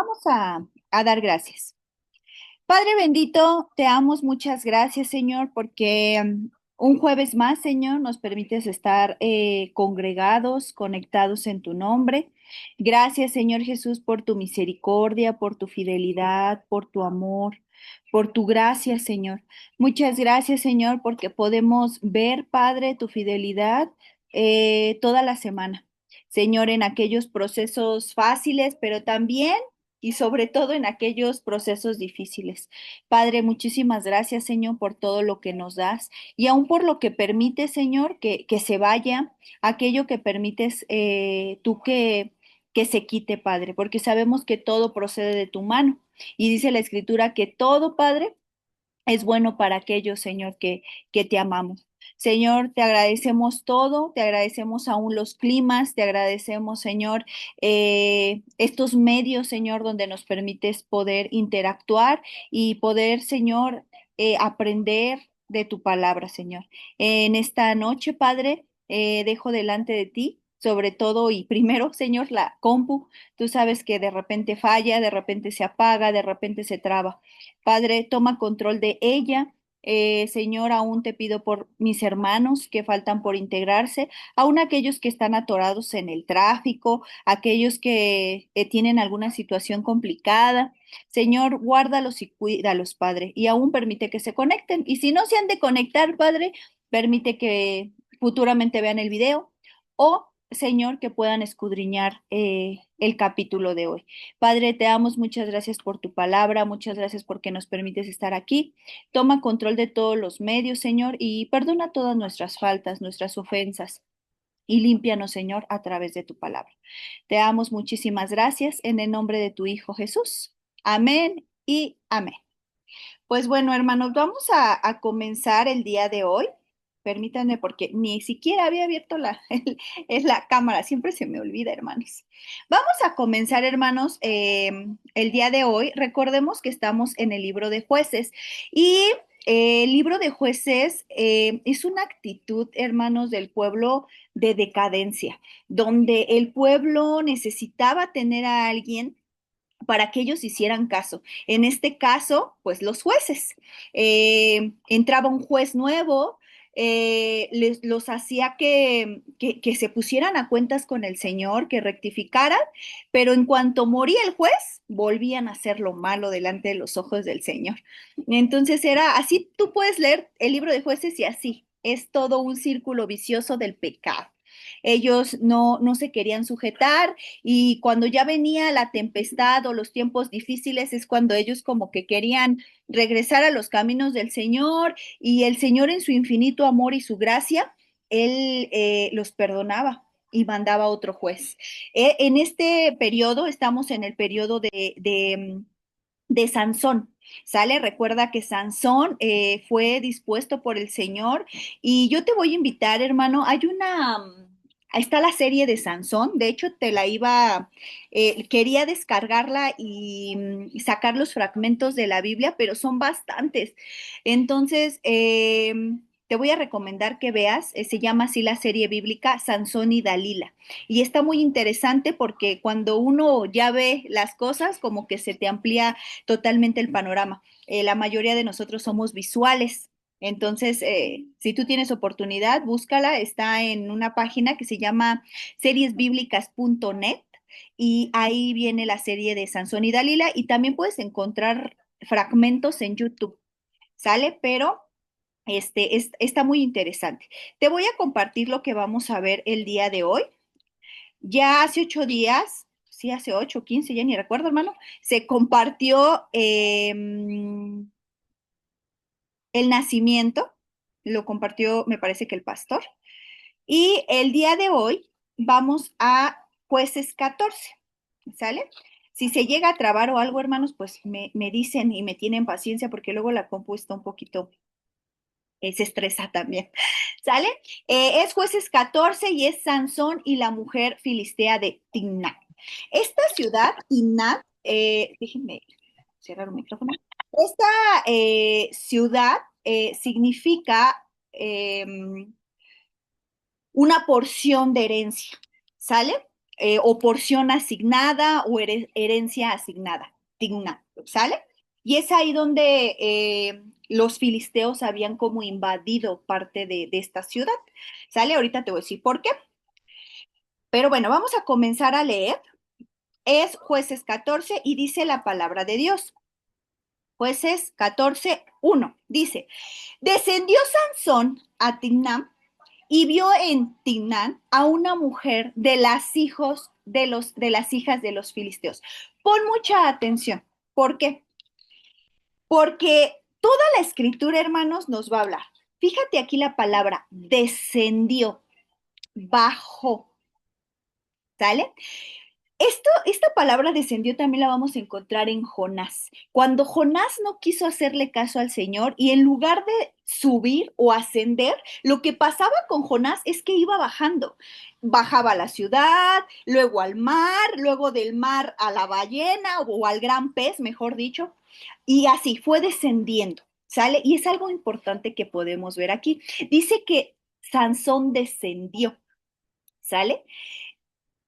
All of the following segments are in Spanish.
Vamos a dar gracias. Padre bendito, te damos muchas gracias, Señor, porque un jueves más, Señor, nos permites estar congregados, conectados en tu nombre. Gracias, Señor Jesús, por tu misericordia, por tu fidelidad, por tu amor, por tu gracia, Señor. Muchas gracias, Señor, porque podemos ver, Padre, tu fidelidad toda la semana. Señor, en aquellos procesos fáciles, pero también y sobre todo en aquellos procesos difíciles. Padre, muchísimas gracias, Señor, por todo lo que nos das y aún por lo que permites, Señor, que se vaya, aquello que permites tú que se quite, Padre, porque sabemos que todo procede de tu mano. Y dice la Escritura que todo, Padre, es bueno para aquellos, Señor, que te amamos. Señor, te agradecemos todo, te agradecemos aún los climas, te agradecemos, Señor, estos medios, Señor, donde nos permites poder interactuar y poder, Señor, aprender de tu palabra, Señor. En esta noche, Padre, dejo delante de ti, sobre todo y primero, Señor, la compu. Tú sabes que de repente falla, de repente se apaga, de repente se traba. Padre, toma control de ella. Señor, aún te pido por mis hermanos que faltan por integrarse, aún aquellos que están atorados en el tráfico, aquellos que tienen alguna situación complicada. Señor, guárdalos y cuídalos, Padre, y aún permite que se conecten. Y si no se han de conectar, Padre, permite que futuramente vean el video o, Señor, que puedan escudriñar el capítulo de hoy. Padre, te damos muchas gracias por tu palabra, muchas gracias porque nos permites estar aquí. Toma control de todos los medios, Señor, y perdona todas nuestras faltas, nuestras ofensas, y límpianos, Señor, a través de tu palabra. Te damos muchísimas gracias en el nombre de tu Hijo Jesús. Amén y amén. Pues bueno, hermanos, vamos a comenzar el día de hoy. Permítanme porque ni siquiera había abierto la cámara, siempre se me olvida, hermanos. Vamos a comenzar, hermanos, el día de hoy. Recordemos que estamos en el libro de jueces y el libro de jueces es una actitud, hermanos, del pueblo de decadencia, donde el pueblo necesitaba tener a alguien para que ellos hicieran caso. En este caso, pues los jueces. Entraba un juez nuevo, los hacía que se pusieran a cuentas con el Señor, que rectificaran, pero en cuanto moría el juez, volvían a hacer lo malo delante de los ojos del Señor. Entonces era así, tú puedes leer el libro de jueces y así, es todo un círculo vicioso del pecado. Ellos no se querían sujetar y cuando ya venía la tempestad o los tiempos difíciles es cuando ellos como que querían regresar a los caminos del Señor y el Señor en su infinito amor y su gracia, Él los perdonaba y mandaba otro juez. En este periodo, estamos en el periodo de Sansón. ¿Sale? Recuerda que Sansón fue dispuesto por el Señor y yo te voy a invitar, hermano, hay ahí está la serie de Sansón, de hecho te la quería descargarla y sacar los fragmentos de la Biblia, pero son bastantes. Entonces, te voy a recomendar que veas, se llama así la serie bíblica Sansón y Dalila. Y está muy interesante porque cuando uno ya ve las cosas, como que se te amplía totalmente el panorama. La mayoría de nosotros somos visuales. Entonces, si tú tienes oportunidad, búscala. Está en una página que se llama seriesbiblicas.net y ahí viene la serie de Sansón y Dalila y también puedes encontrar fragmentos en YouTube, ¿sale? Pero está muy interesante. Te voy a compartir lo que vamos a ver el día de hoy. Ya hace 8 días, sí, hace 8, 15, ya ni recuerdo, hermano, se compartió el nacimiento, lo compartió, me parece que el pastor. Y el día de hoy vamos a jueces 14, ¿sale? Si se llega a trabar o algo, hermanos, pues me dicen y me tienen paciencia porque luego la compu está un poquito se estresa también, ¿sale? Es jueces 14 y es Sansón y la mujer filistea de Timnat. Esta ciudad, Timnat, déjenme cerrar un micrófono. Esta ciudad significa una porción de herencia, ¿sale? o porción asignada o herencia asignada, ¿sale? Y es ahí donde los filisteos habían como invadido parte de esta ciudad, ¿sale? Ahorita te voy a decir por qué. Pero bueno, vamos a comenzar a leer. Es Jueces 14 y dice la palabra de Dios. Jueces 14:1 dice, descendió Sansón a Timnam y vio en Timnán a una mujer de las de las hijas de los filisteos. Pon mucha atención. ¿Por qué? Porque toda la escritura, hermanos, nos va a hablar. Fíjate aquí la palabra descendió, bajó, ¿sale? Esta palabra descendió también la vamos a encontrar en Jonás. Cuando Jonás no quiso hacerle caso al Señor y en lugar de subir o ascender, lo que pasaba con Jonás es que iba bajando. Bajaba a la ciudad, luego al mar, luego del mar a la ballena o al gran pez, mejor dicho, y así fue descendiendo, ¿sale? Y es algo importante que podemos ver aquí. Dice que Sansón descendió, ¿sale?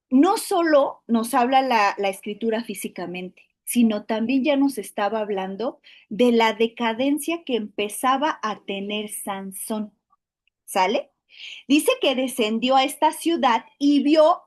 No solo nos habla la escritura físicamente, sino también ya nos estaba hablando de la decadencia que empezaba a tener Sansón, ¿sale? Dice que descendió a esta ciudad y vio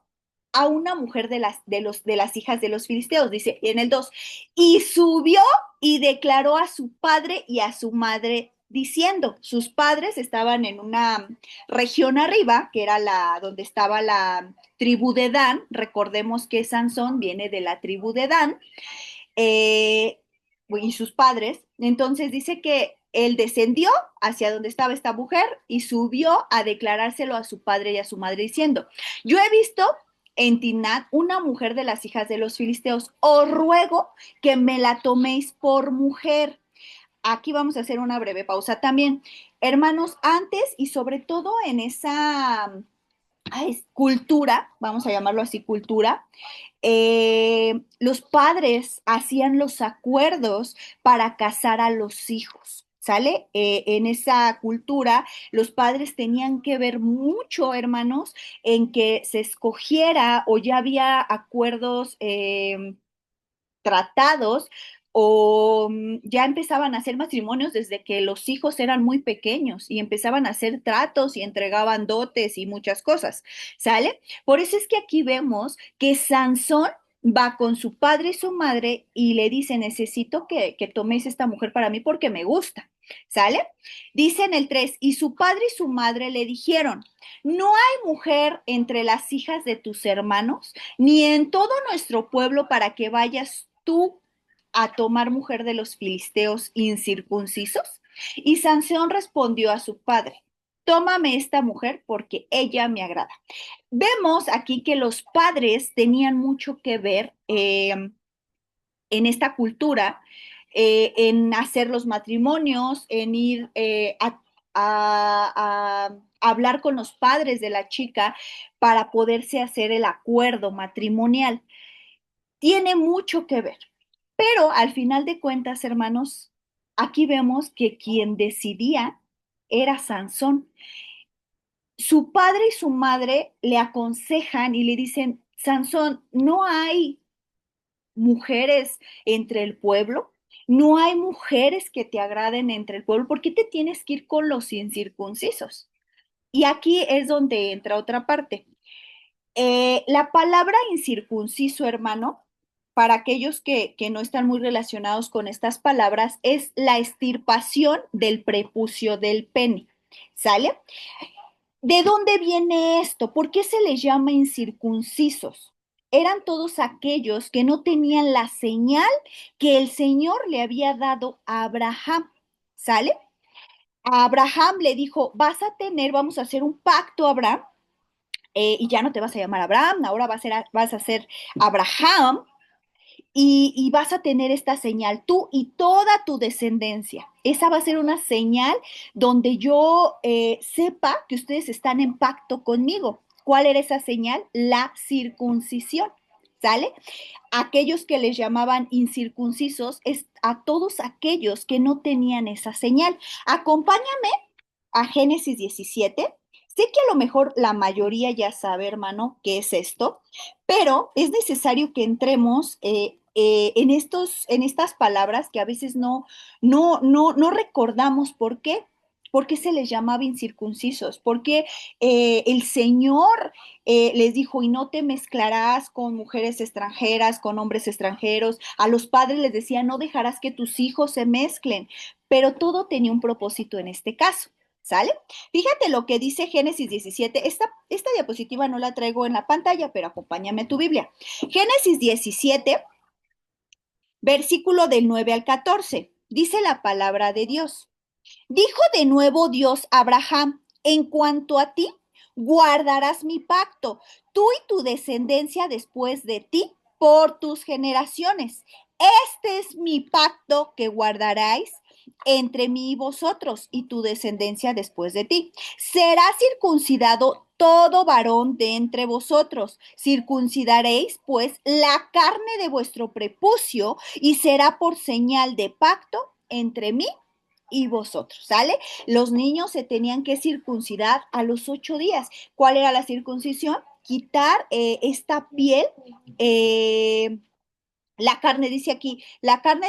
a una mujer de las hijas de los filisteos, dice en el 2 y subió y declaró a su padre y a su madre diciendo, sus padres estaban en una región arriba, que era donde estaba la tribu de Dan, recordemos que Sansón viene de la tribu de Dan, eh, y sus padres. Entonces dice que él descendió hacia donde estaba esta mujer y subió a declarárselo a su padre y a su madre diciendo, yo he visto en Timnat una mujer de las hijas de los filisteos, os ruego que me la toméis por mujer. Aquí vamos a hacer una breve pausa también. Hermanos, antes y sobre todo en esa cultura, vamos a llamarlo así, cultura, los padres hacían los acuerdos para casar a los hijos. ¿Sale? En esa cultura, los padres tenían que ver mucho, hermanos, en que se escogiera o ya había acuerdos tratados o ya empezaban a hacer matrimonios desde que los hijos eran muy pequeños y empezaban a hacer tratos y entregaban dotes y muchas cosas, ¿sale? Por eso es que aquí vemos que Sansón va con su padre y su madre y le dice, necesito que tomes esta mujer para mí porque me gusta, ¿sale? Dice en el 3 y su padre y su madre le dijeron, no hay mujer entre las hijas de tus hermanos, ni en todo nuestro pueblo para que vayas tú a tomar mujer de los filisteos incircuncisos? Y Sansón respondió a su padre, tómame esta mujer porque ella me agrada. Vemos aquí que los padres tenían mucho que ver en esta cultura, en hacer los matrimonios, en ir a hablar con los padres de la chica para poderse hacer el acuerdo matrimonial. Tiene mucho que ver. Pero al final de cuentas, hermanos, aquí vemos que quien decidía era Sansón. Su padre y su madre le aconsejan y le dicen, Sansón, no hay mujeres entre el pueblo, no hay mujeres que te agraden entre el pueblo, ¿por qué te tienes que ir con los incircuncisos? Y aquí es donde entra otra parte. La palabra incircunciso, hermano, para aquellos que no están muy relacionados con estas palabras, es la extirpación del prepucio del pene. ¿Sale? ¿De dónde viene esto? ¿Por qué se les llama incircuncisos? Eran todos aquellos que no tenían la señal que el Señor le había dado a Abraham. ¿Sale? A Abraham le dijo, vas a tener, vamos a hacer un pacto, Abraham, y ya no te vas a llamar Abraham, ahora vas a ser Abraham, y vas a tener esta señal, tú y toda tu descendencia. Esa va a ser una señal donde yo sepa que ustedes están en pacto conmigo. ¿Cuál era esa señal? La circuncisión. ¿Sale? Aquellos que les llamaban incircuncisos es a todos aquellos que no tenían esa señal. Acompáñame a Génesis 17. Sé que a lo mejor la mayoría ya sabe, hermano, qué es esto, pero es necesario que entremos en estas palabras que a veces no recordamos por qué. ¿Por qué se les llamaba incircuncisos? Porque el Señor les dijo, y no te mezclarás con mujeres extranjeras, con hombres extranjeros. A los padres les decía, no dejarás que tus hijos se mezclen, pero todo tenía un propósito en este caso, ¿sale? Fíjate lo que dice Génesis 17. Esta diapositiva no la traigo en la pantalla, pero acompáñame a tu Biblia. Génesis 17, versículo del 9 al 14. Dice la palabra de Dios. Dijo de nuevo Dios a Abraham, en cuanto a ti, guardarás mi pacto, tú y tu descendencia después de ti, por tus generaciones. Este es mi pacto que guardaráis entre mí y vosotros y tu descendencia después de ti. Será circuncidado todo varón de entre vosotros. Circuncidaréis, pues, la carne de vuestro prepucio y será por señal de pacto entre mí y vosotros, ¿sale? Los niños se tenían que circuncidar a los 8 días. ¿Cuál era la circuncisión? Quitar esta piel, la carne, dice aquí, la carne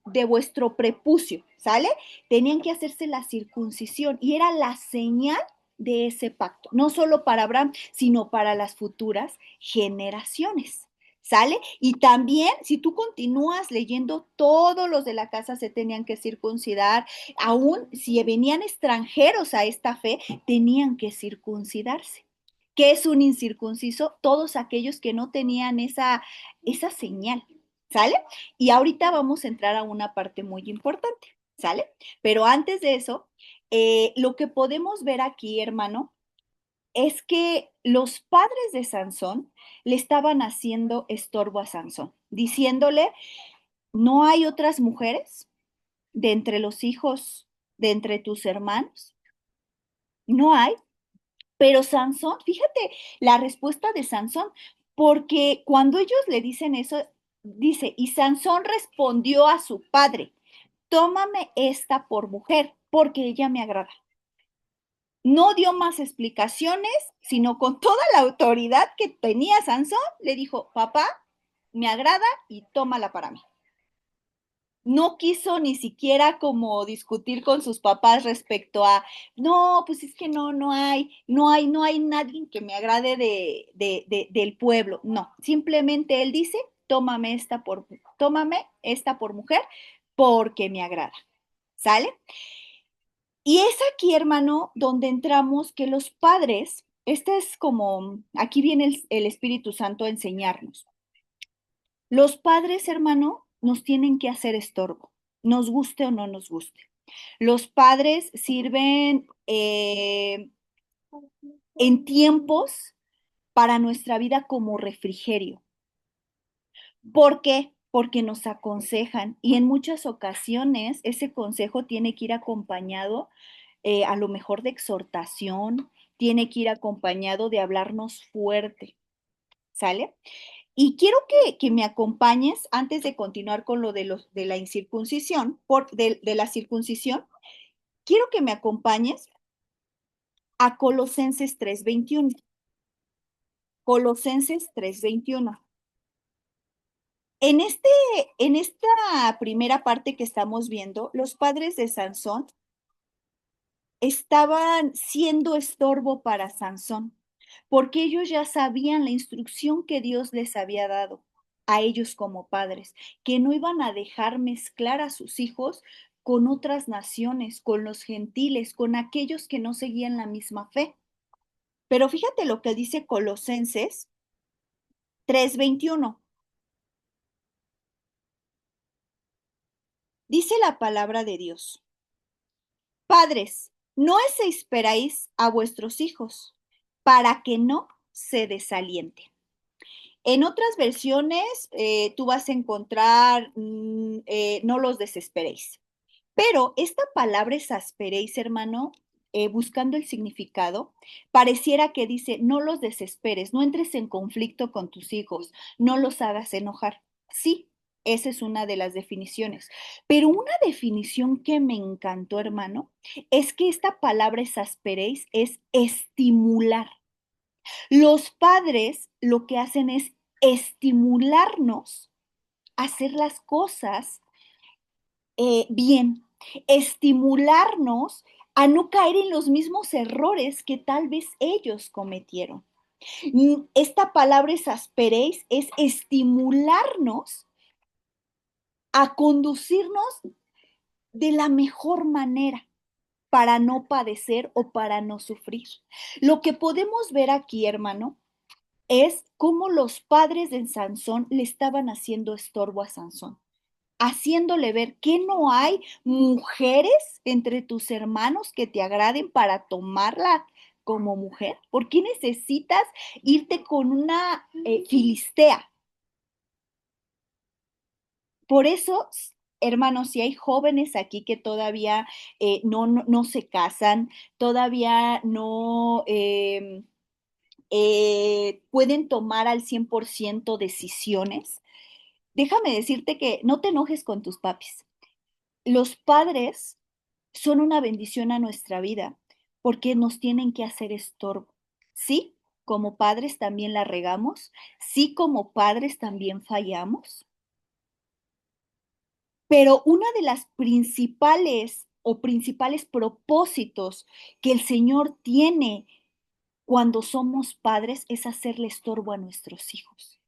de vuestro prepucio, ¿sale? Tenían que hacerse la circuncisión y era la señal de ese pacto, no solo para Abraham, sino para las futuras generaciones. ¿Sale? Y también, si tú continúas leyendo, todos los de la casa se tenían que circuncidar, aún si venían extranjeros a esta fe, tenían que circuncidarse. ¿Qué es un incircunciso? Todos aquellos que no tenían esa señal, ¿sale? Y ahorita vamos a entrar a una parte muy importante, ¿sale? Pero antes de eso, lo que podemos ver aquí, hermano, es que los padres de Sansón le estaban haciendo estorbo a Sansón, diciéndole, no hay otras mujeres de entre los hijos, de entre tus hermanos, no hay. Pero Sansón, fíjate la respuesta de Sansón, porque cuando ellos le dicen eso, dice, y Sansón respondió a su padre, tómame esta por mujer, porque ella me agrada. No dio más explicaciones, sino con toda la autoridad que tenía Sansón, le dijo, papá, me agrada y tómala para mí. No quiso ni siquiera como discutir con sus papás respecto a, no, pues es que no hay nadie que me agrade del pueblo. No, simplemente él dice, tómame esta por mujer porque me agrada. ¿Sale? Y es aquí, hermano, donde entramos que los padres, este es como, aquí viene el Espíritu Santo a enseñarnos. Los padres, hermano, nos tienen que hacer estorbo, nos guste o no nos guste. Los padres sirven en tiempos para nuestra vida como refrigerio. ¿Por qué? Porque nos aconsejan y en muchas ocasiones ese consejo tiene que ir acompañado a lo mejor de exhortación, tiene que ir acompañado de hablarnos fuerte, ¿sale? Y quiero que me acompañes antes de continuar con lo de la incircuncisión, de la circuncisión, quiero que me acompañes a Colosenses 3:21. Colosenses 3:21. En, este, en esta primera parte que estamos viendo, los padres de Sansón estaban siendo estorbo para Sansón, porque ellos ya sabían la instrucción que Dios les había dado a ellos como padres, que no iban a dejar mezclar a sus hijos con otras naciones, con los gentiles, con aquellos que no seguían la misma fe. Pero fíjate lo que dice Colosenses 3:21. Dice la palabra de Dios. Padres, no esperáis a vuestros hijos para que no se desalienten. En otras versiones tú vas a encontrar no los desesperéis. Pero esta palabra exasperéis, hermano, buscando el significado, pareciera que dice, no los desesperes, no entres en conflicto con tus hijos, no los hagas enojar. Sí, Esa es una de las definiciones. Pero una definición que me encantó, hermano, es que esta palabra exasperéis es estimular. Los padres lo que hacen es estimularnos a hacer las cosas bien, estimularnos a no caer en los mismos errores que tal vez ellos cometieron. Esta palabra exasperéis es estimularnos a conducirnos de la mejor manera para no padecer o para no sufrir. Lo que podemos ver aquí, hermano, es cómo los padres de Sansón le estaban haciendo estorbo a Sansón, haciéndole ver que no hay mujeres entre tus hermanos que te agraden para tomarla como mujer. ¿Por qué necesitas irte con una filistea? Por eso, hermanos, si hay jóvenes aquí que todavía no se casan, todavía no pueden tomar al 100% decisiones, déjame decirte que no te enojes con tus papis. Los padres son una bendición a nuestra vida porque nos tienen que hacer estorbo. Sí, como padres también la regamos, sí, como padres también fallamos, pero una de las principales propósitos que el Señor tiene cuando somos padres es hacerle estorbo a nuestros hijos.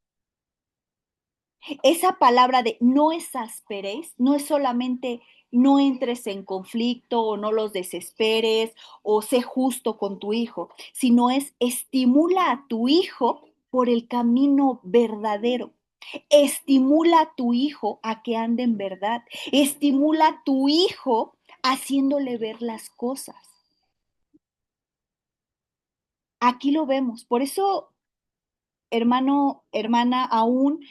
Esa palabra de no exasperéis no es solamente no entres en conflicto o no los desesperes o sé justo con tu hijo, sino es estimula a tu hijo por el camino verdadero. Estimula a tu hijo a que ande en verdad. Estimula a tu hijo haciéndole ver las cosas. Aquí lo vemos. Por eso, hermano, hermana, aún,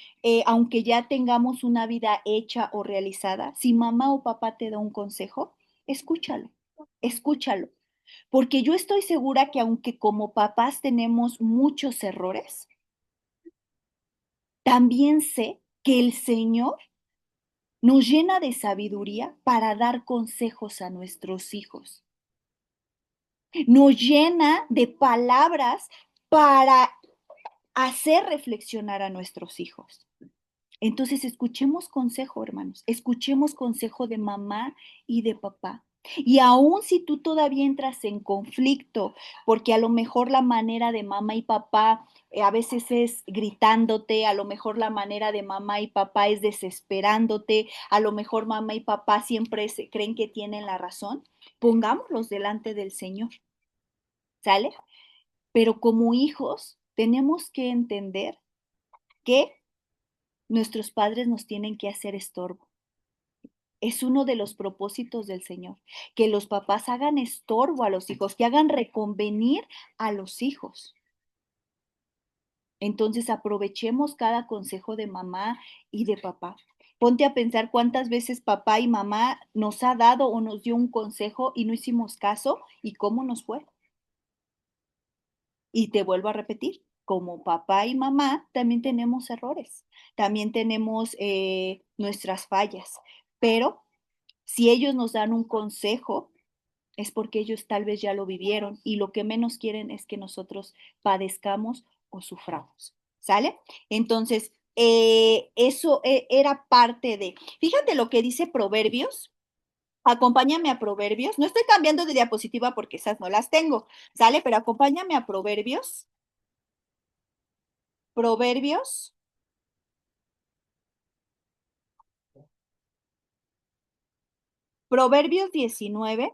aunque ya tengamos una vida hecha o realizada, si mamá o papá te da un consejo, escúchalo, escúchalo. Porque yo estoy segura que aunque como papás tenemos muchos errores, también sé que el Señor nos llena de sabiduría para dar consejos a nuestros hijos. Nos llena de palabras para hacer reflexionar a nuestros hijos. Entonces, escuchemos consejo, hermanos, escuchemos consejo de mamá y de papá. Y aun si tú todavía entras en conflicto, porque a lo mejor la manera de mamá y papá a veces es gritándote, a lo mejor la manera de mamá y papá es desesperándote, a lo mejor mamá y papá siempre creen que tienen la razón, pongámoslos delante del Señor, ¿sale? Pero como hijos tenemos que entender que nuestros padres nos tienen que hacer estorbo. Es uno de los propósitos del Señor, que los papás hagan estorbo a los hijos, que hagan reconvenir a los hijos. Entonces aprovechemos cada consejo de mamá y de papá. Ponte a pensar cuántas veces papá y mamá nos ha dado o nos dio un consejo y no hicimos caso y cómo nos fue. Y te vuelvo a repetir, como papá y mamá también tenemos errores, también tenemos nuestras fallas, pero si ellos nos dan un consejo, es porque ellos tal vez ya lo vivieron y lo que menos quieren es que nosotros padezcamos o suframos. ¿Sale? Entonces, eso era parte de, fíjate lo que dice Proverbios. Acompáñame a Proverbios. No estoy cambiando de diapositiva porque esas no las tengo, ¿sale? Pero acompáñame a Proverbios. Proverbios. Proverbios 19.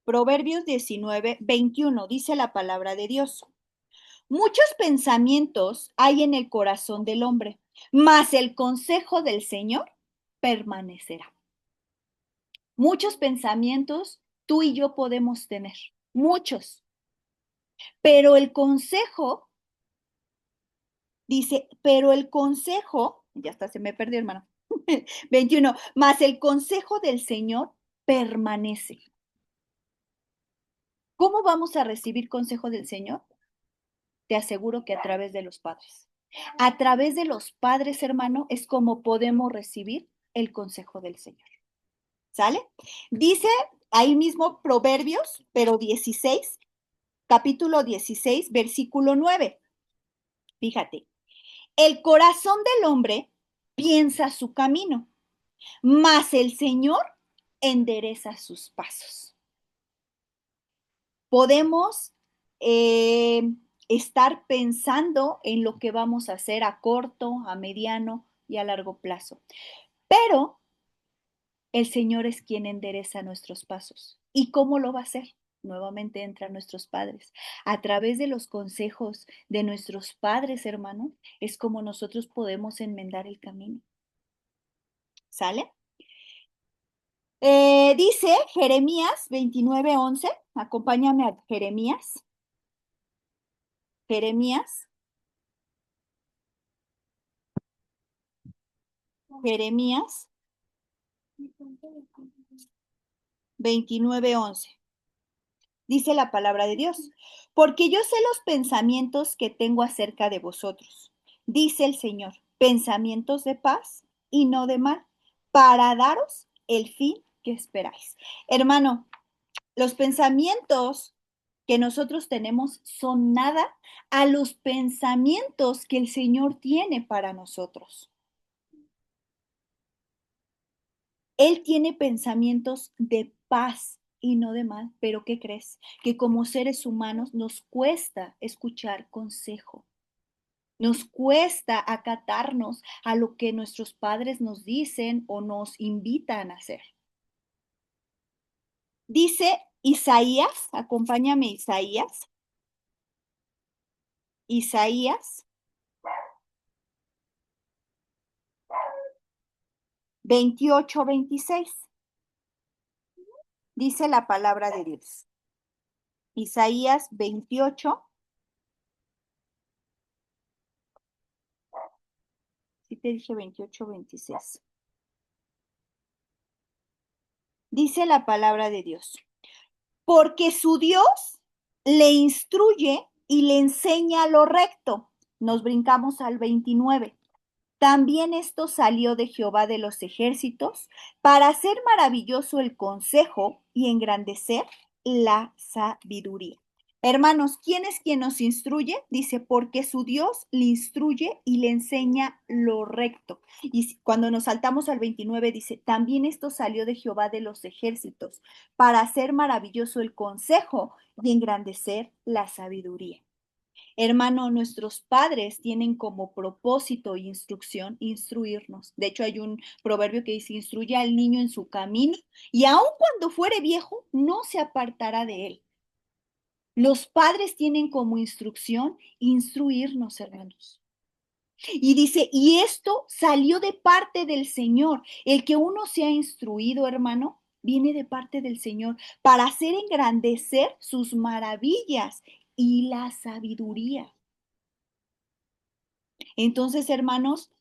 Proverbios 19, 21 dice la palabra de Dios. Muchos pensamientos hay en el corazón del hombre, mas el consejo del Señor permanecerá. Muchos pensamientos tú y yo podemos tener, muchos, pero el consejo, dice, pero el consejo, ya está, se me perdió, hermano, 21, mas el consejo del Señor permanece. ¿Cómo vamos a recibir consejo del Señor? Te aseguro que a través de los padres. A través de los padres, hermano, es como podemos recibir el consejo del Señor. ¿Sale? Dice ahí mismo Proverbios, pero 16, capítulo 16, versículo 9. Fíjate, el corazón del hombre piensa su camino, mas el Señor endereza sus pasos. Podemos estar pensando en lo que vamos a hacer a corto, a mediano y a largo plazo, pero el Señor es quien endereza nuestros pasos. ¿Y cómo lo va a hacer? Nuevamente entran nuestros padres. A través de los consejos de nuestros padres, hermanos, es como nosotros podemos enmendar el camino. ¿Sale? Dice Jeremías 29:11. Acompáñame a Jeremías. Jeremías. Jeremías 29:11. Dice la palabra de Dios, porque yo sé los pensamientos que tengo acerca de vosotros, dice el Señor, pensamientos de paz y no de mal, para daros el fin que esperáis. Hermano, los pensamientos que nosotros tenemos son nada a los pensamientos que el Señor tiene para nosotros. Él tiene pensamientos de paz y no de mal, pero ¿qué crees? Que como seres humanos nos cuesta escuchar consejo, nos cuesta acatarnos a lo que nuestros padres nos dicen o nos invitan a hacer. Dice Isaías, acompáñame Isaías, Isaías 28:26, dice la palabra de Dios. Isaías 28, sí te dije 28:26. Dice la palabra de Dios, porque su Dios le instruye y le enseña lo recto. Nos brincamos al 29. También esto salió de Jehová de los ejércitos para hacer maravilloso el consejo y engrandecer la sabiduría. Hermanos, ¿quién es quien nos instruye? Dice, porque su Dios le instruye y le enseña lo recto. Y cuando nos saltamos al 29 dice, también esto salió de Jehová de los ejércitos para hacer maravilloso el consejo y engrandecer la sabiduría. Hermano, nuestros padres tienen como propósito e instrucción instruirnos. De hecho, hay un proverbio que dice, instruye al niño en su camino y aun cuando fuere viejo, no se apartará de él. Los padres tienen como instrucción instruirnos, hermanos. Y dice, y esto salió de parte del Señor. El que uno sea instruido, hermano, viene de parte del Señor para hacer engrandecer sus maravillas y la sabiduría. Entonces, hermanos,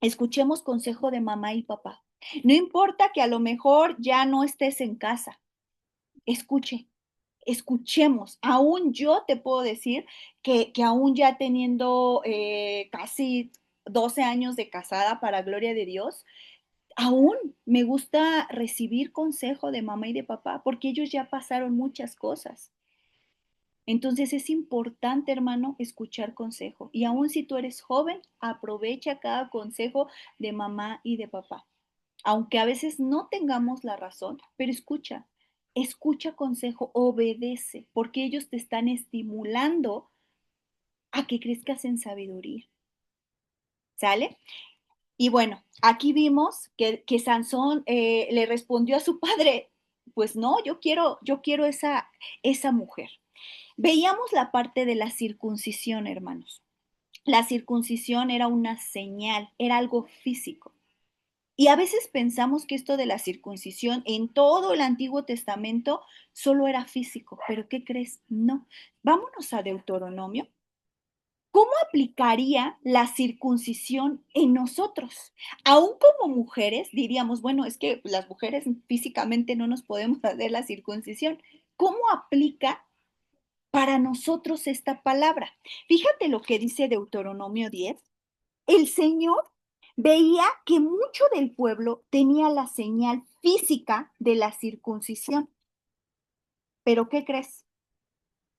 escuchemos consejo de mamá y papá. No importa que a lo mejor ya no estés en casa, escuche, escuchemos. Aún yo te puedo decir que aún ya teniendo casi 12 años de casada, para gloria de Dios, aún me gusta recibir consejo de mamá y de papá porque ellos ya pasaron muchas cosas. Entonces es importante, hermano, escuchar consejo. Y aun si tú eres joven, aprovecha cada consejo de mamá y de papá. Aunque a veces no tengamos la razón, pero escucha, escucha consejo, obedece, porque ellos te están estimulando a que crezcas en sabiduría. ¿Sale? Y bueno, aquí vimos que Sansón le respondió a su padre, pues no, yo quiero esa mujer. Veíamos la parte de la circuncisión, hermanos. La circuncisión era una señal, era algo físico. Y a veces pensamos que esto de la circuncisión en todo el Antiguo Testamento solo era físico, pero ¿qué crees? No. Vámonos a Deuteronomio. ¿Cómo aplicaría la circuncisión en nosotros? Aún como mujeres diríamos, bueno, es que las mujeres físicamente no nos podemos hacer la circuncisión. ¿Cómo aplica para nosotros esta palabra. Fíjate lo que dice Deuteronomio 10. El Señor veía que mucho del pueblo tenía la señal física de la circuncisión. Pero ¿qué crees?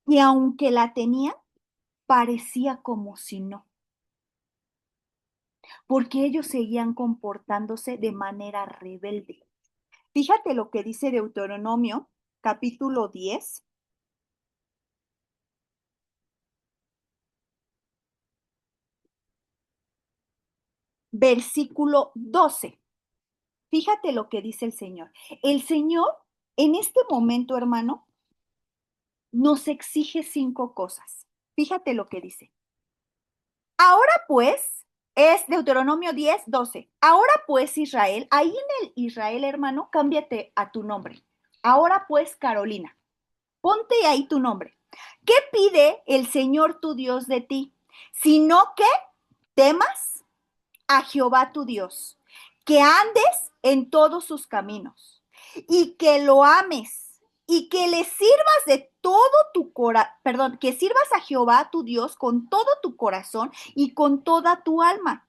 Y aunque la tenía, parecía como si no, porque ellos seguían comportándose de manera rebelde. Fíjate lo que dice Deuteronomio, capítulo 10, versículo 12. Fíjate lo que dice el Señor. El Señor, en este momento, hermano, nos exige 5 cosas. Fíjate lo que dice. Ahora pues, es Deuteronomio 10, 12. Ahora pues, Israel, ahí en el Israel, hermano, cámbiate a tu nombre. Ahora pues, Carolina, ponte ahí tu nombre. ¿Qué pide el Señor tu Dios de ti? Sino que temas a Jehová tu Dios, que andes en todos sus caminos y que lo ames y que le sirvas de todo tu corazón, perdón, que sirvas a Jehová tu Dios con todo tu corazón y con toda tu alma.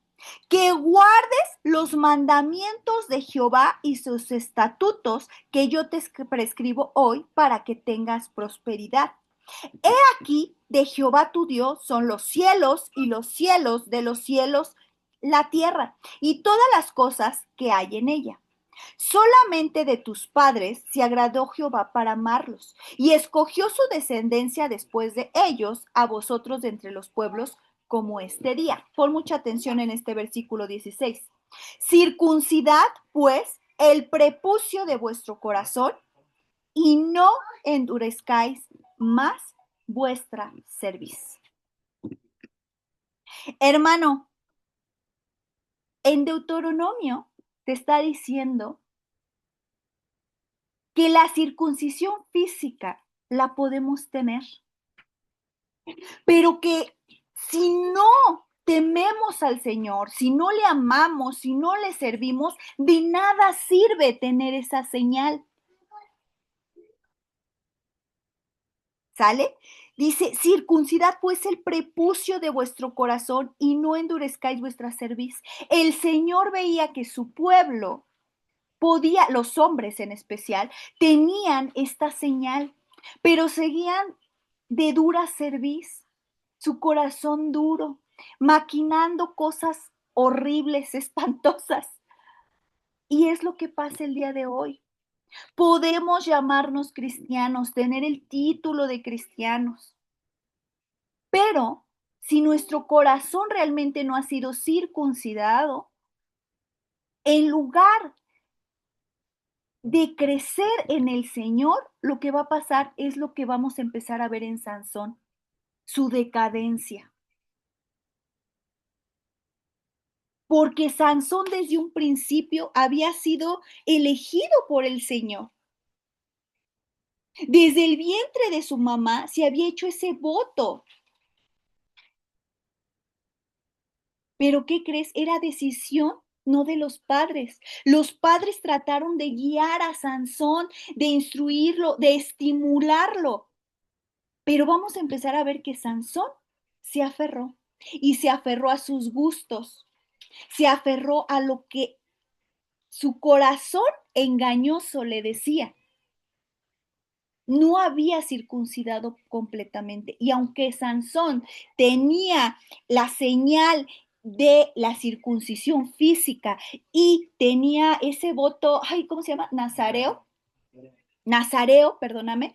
Que guardes los mandamientos de Jehová y sus estatutos que yo te prescribo hoy para que tengas prosperidad. He aquí de Jehová tu Dios son los cielos y los cielos de los cielos, la tierra y todas las cosas que hay en ella. Solamente de tus padres se agradó Jehová para amarlos y escogió su descendencia después de ellos a vosotros de entre los pueblos como este día. Pon mucha atención en este versículo 16. Circuncidad, pues, el prepucio de vuestro corazón y no endurezcáis más vuestra cerviz. Hermano, en Deuteronomio te está diciendo que la circuncisión física la podemos tener, pero que si no tememos al Señor, si no le amamos, si no le servimos, de nada sirve tener esa señal. ¿Sale? Dice, circuncidad pues el prepucio de vuestro corazón y no endurezcáis vuestra cerviz. El Señor veía que su pueblo podía, los hombres en especial, tenían esta señal, pero seguían de dura cerviz, su corazón duro, maquinando cosas horribles, espantosas. Y es lo que pasa el día de hoy. Podemos llamarnos cristianos, tener el título de cristianos, pero si nuestro corazón realmente no ha sido circuncidado, en lugar de crecer en el Señor, lo que va a pasar es lo que vamos a empezar a ver en Sansón, su decadencia. Porque Sansón desde un principio había sido elegido por el Señor. Desde el vientre de su mamá se había hecho ese voto. Pero ¿qué crees? Era decisión no de los padres. Los padres trataron de guiar a Sansón, de instruirlo, de estimularlo. Pero vamos a empezar a ver que Sansón se aferró y se aferró a sus gustos, se aferró a lo que su corazón engañoso le decía. No había circuncidado completamente. Y aunque Sansón tenía la señal de la circuncisión física y tenía ese voto, ay, ¿cómo se llama? Nazareo, perdóname,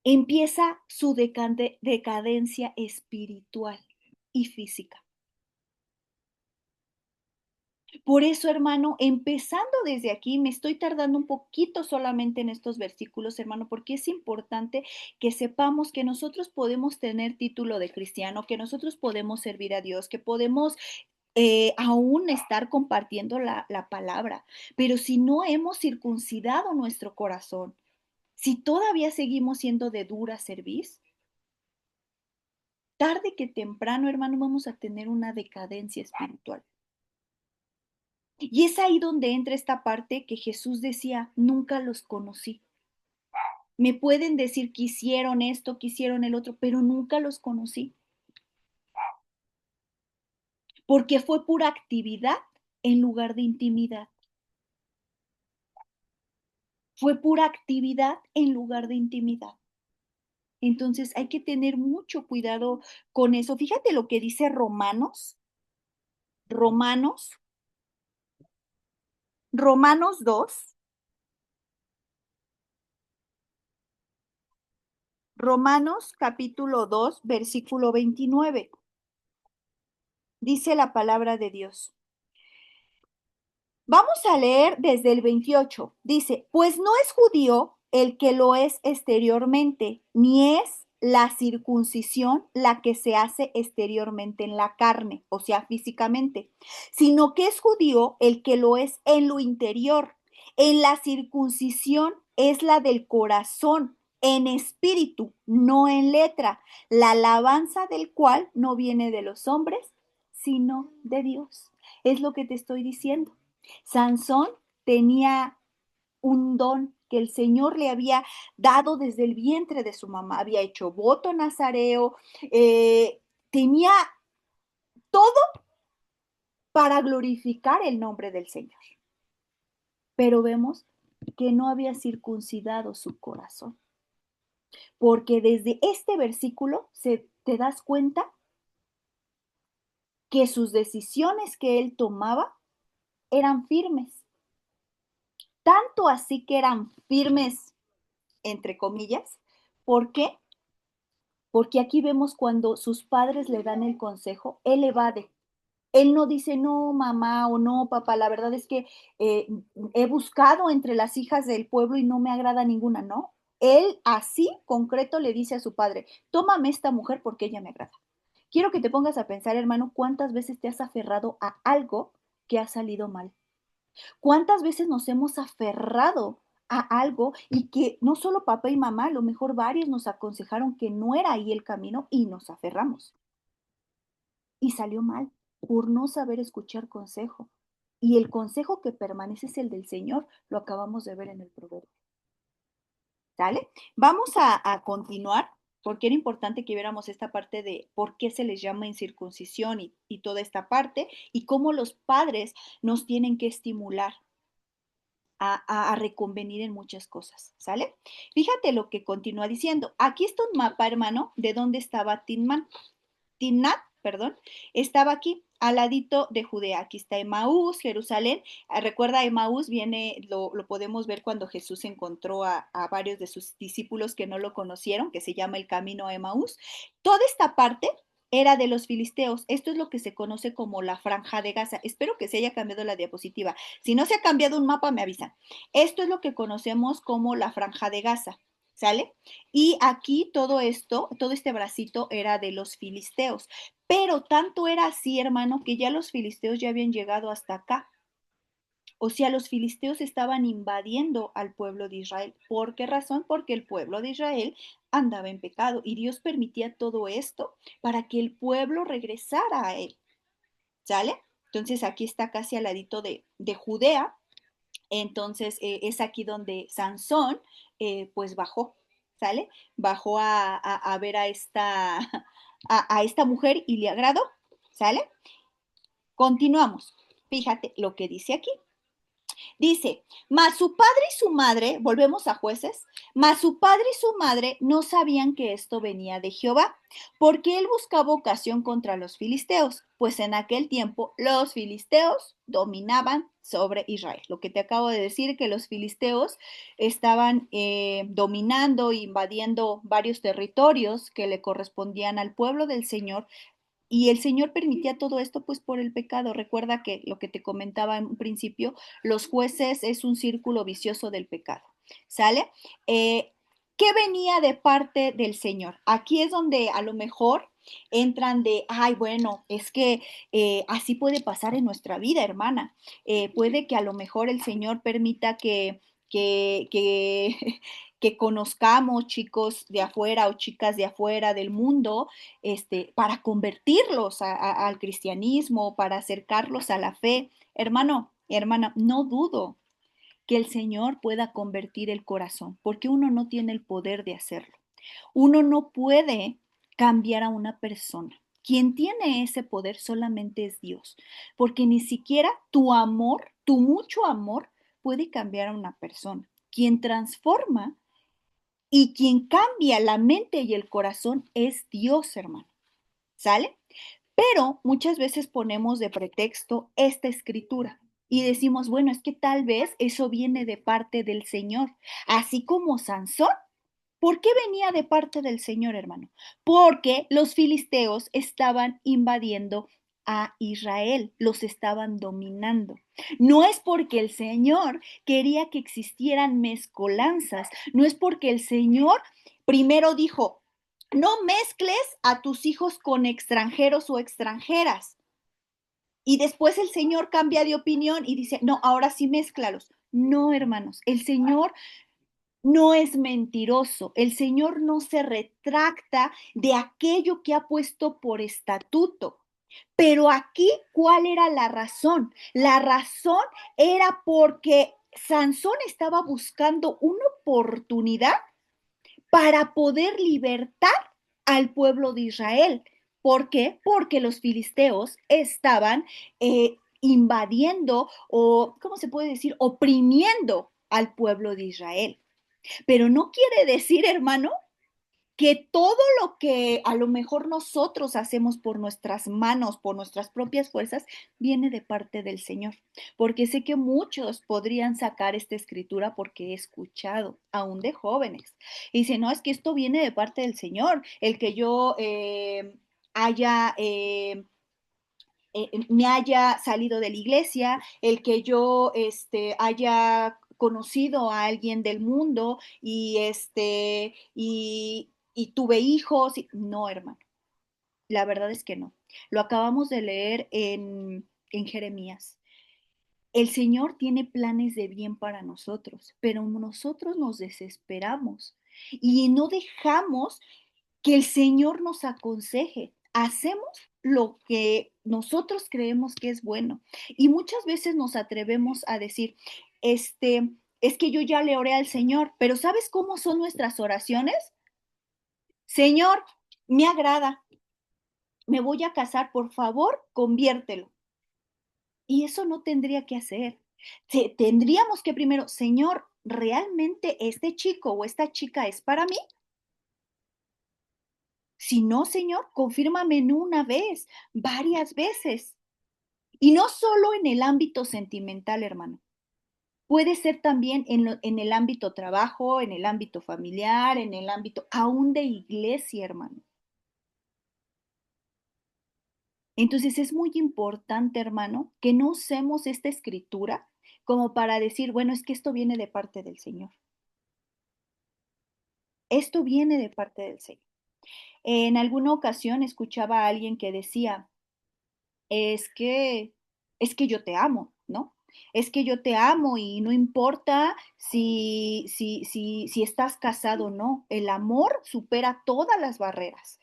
empieza su decadencia espiritual y física. Por eso, hermano, empezando desde aquí, me estoy tardando un poquito solamente en estos versículos, hermano, porque es importante que sepamos que nosotros podemos tener título de cristiano, que nosotros podemos servir a Dios, que podemos aún estar compartiendo la palabra, pero si no hemos circuncidado nuestro corazón, si todavía seguimos siendo de dura cerviz, tarde que temprano, hermano, vamos a tener una decadencia espiritual. Y es ahí donde entra esta parte que Jesús decía, nunca los conocí. Me pueden decir que hicieron esto, que hicieron el otro, pero nunca los conocí, porque fue pura actividad en lugar de intimidad. Fue pura actividad en lugar de intimidad. Entonces hay que tener mucho cuidado con eso. Fíjate lo que dice Romanos, Romanos 2, Romanos capítulo 2, versículo 29. Dice la palabra de Dios. Vamos a leer desde el 28. Dice, pues no es judío el que lo es exteriormente, ni es la circuncisión la que se hace exteriormente en la carne, o sea, físicamente, sino que es judío el que lo es en lo interior. En la circuncisión es la del corazón, en espíritu, no en letra, la alabanza del cual no viene de los hombres, sino de Dios. Es lo que te estoy diciendo. Sansón tenía un don que el Señor le había dado desde el vientre de su mamá, había hecho voto nazareo, tenía todo para glorificar el nombre del Señor. Pero vemos que no había circuncidado su corazón, porque desde este versículo te das cuenta que sus decisiones que él tomaba eran firmes, tanto así que eran firmes entre comillas. ¿Por qué? Porque aquí vemos cuando sus padres le dan el consejo, él evade. Él no dice, no, mamá o no, papá, la verdad es que eh, he buscado entre las hijas del pueblo y no me agrada ninguna, ¿no? Él así, concreto, le dice a su padre, tómame esta mujer porque ella me agrada. Quiero que te pongas a pensar, hermano, cuántas veces te has aferrado a algo que ha salido mal. ¿Cuántas veces nos hemos aferrado a algo y que no solo papá y mamá, a lo mejor varios nos aconsejaron que no era ahí el camino y nos aferramos? Y salió mal por no saber escuchar consejo. Y el consejo que permanece es el del Señor, lo acabamos de ver en el proverbio. ¿Sale? Vamos a continuar porque era importante que viéramos esta parte de por qué se les llama incircuncisión y toda esta parte y cómo los padres nos tienen que estimular a reconvenir en muchas cosas, ¿sale? Fíjate lo que continúa diciendo. Aquí está un mapa, hermano, de dónde estaba Timnat, perdón, estaba aquí, al ladito de Judea. Aquí está Emaús, Jerusalén. Recuerda, Emaús viene, lo podemos ver cuando Jesús encontró a varios de sus discípulos que no lo conocieron, que se llama el camino a Emaús. Toda esta parte era de los filisteos. Esto es lo que se conoce como la franja de Gaza. Espero que se haya cambiado la diapositiva. Si no se ha cambiado un mapa, me avisan. Esto es lo que conocemos como la franja de Gaza. ¿Sale? Y aquí todo esto, todo este bracito era de los filisteos. Pero tanto era así, hermano, que ya los filisteos ya habían llegado hasta acá. O sea, los filisteos estaban invadiendo al pueblo de Israel. ¿Por qué razón? Porque el pueblo de Israel andaba en pecado y Dios permitía todo esto para que el pueblo regresara a él. ¿Sale? Entonces aquí está casi al ladito de Judea. Entonces es aquí donde Sansón pues bajó, ¿sale? Bajó a ver a esta mujer y le agradó, ¿sale? Continuamos. Fíjate lo que dice aquí. Dice, mas su padre y su madre, volvemos a Jueces, mas su padre y su madre no sabían que esto venía de Jehová, porque él buscaba ocasión contra los filisteos, pues en aquel tiempo los filisteos dominaban sobre Israel. Lo que te acabo de decir, que los filisteos estaban dominando, invadiendo varios territorios que le correspondían al pueblo del Señor, y el Señor permitía todo esto pues por el pecado. Recuerda que lo que te comentaba en un principio, los jueces es un círculo vicioso del pecado. ¿Sale? ¿Qué venía de parte del Señor? Aquí es donde a lo mejor entran de, ay, bueno, es que así puede pasar en nuestra vida, hermana. Puede que a lo mejor el Señor permita que, que conozcamos chicos de afuera o chicas de afuera del mundo, para convertirlos al cristianismo, para acercarlos a la fe. Hermano, hermana, no dudo que el Señor pueda convertir el corazón, porque uno no tiene el poder de hacerlo. Uno no puede cambiar a una persona. Quien tiene ese poder solamente es Dios, porque ni siquiera tu amor, tu mucho amor, puede cambiar a una persona. Quien transforma y quien cambia la mente y el corazón es Dios, hermano. ¿Sale? Pero muchas veces ponemos de pretexto esta escritura y decimos, bueno, es que tal vez eso viene de parte del Señor, así como Sansón. ¿Por qué venía de parte del Señor, hermano? Porque los filisteos estaban invadiendo a Israel, los estaban dominando. No es porque el Señor quería que existieran mezcolanzas, no es porque el Señor primero dijo, no mezcles a tus hijos con extranjeros o extranjeras. Y después el Señor cambia de opinión y dice, no, ahora sí mézclalos. No, hermanos, el Señor no es mentiroso. El Señor no se retracta de aquello que ha puesto por estatuto. Pero aquí, ¿cuál era la razón? La razón era porque Sansón estaba buscando una oportunidad para poder libertar al pueblo de Israel. ¿Por qué? Porque los filisteos estaban invadiendo o, ¿cómo se puede decir? Oprimiendo al pueblo de Israel. Pero no quiere decir, hermano, que todo lo que a lo mejor nosotros hacemos por nuestras manos, por nuestras propias fuerzas, viene de parte del Señor. Porque sé que muchos podrían sacar esta escritura porque he escuchado, aún de jóvenes. Y dicen, no, es que esto viene de parte del Señor, el que yo haya... me haya salido de la iglesia, el que yo haya conocido a alguien del mundo y tuve hijos. No, hermano, la verdad es que no. Lo acabamos de leer en Jeremías. El Señor tiene planes de bien para nosotros, pero nosotros nos desesperamos y no dejamos que el Señor nos aconseje. Hacemos lo que nosotros creemos que es bueno. Y muchas veces nos atrevemos a decir, es que yo ya le oré al Señor, pero ¿sabes cómo son nuestras oraciones? Señor, me agrada, me voy a casar, por favor, conviértelo. Y eso no tendría que hacer. Tendríamos que primero, Señor, ¿realmente este chico o esta chica es para mí? Si no, Señor, confírmame en una vez, varias veces. Y no solo en el ámbito sentimental, hermano. Puede ser también en el ámbito trabajo, en el ámbito familiar, en el ámbito aún de iglesia, hermano. Entonces es muy importante, hermano, que no usemos esta escritura como para decir, bueno, es que esto viene de parte del Señor. Esto viene de parte del Señor. En alguna ocasión escuchaba a alguien que decía, es que, es que yo te amo, ¿no? Es que yo te amo y no importa si estás casado o no, el amor supera todas las barreras.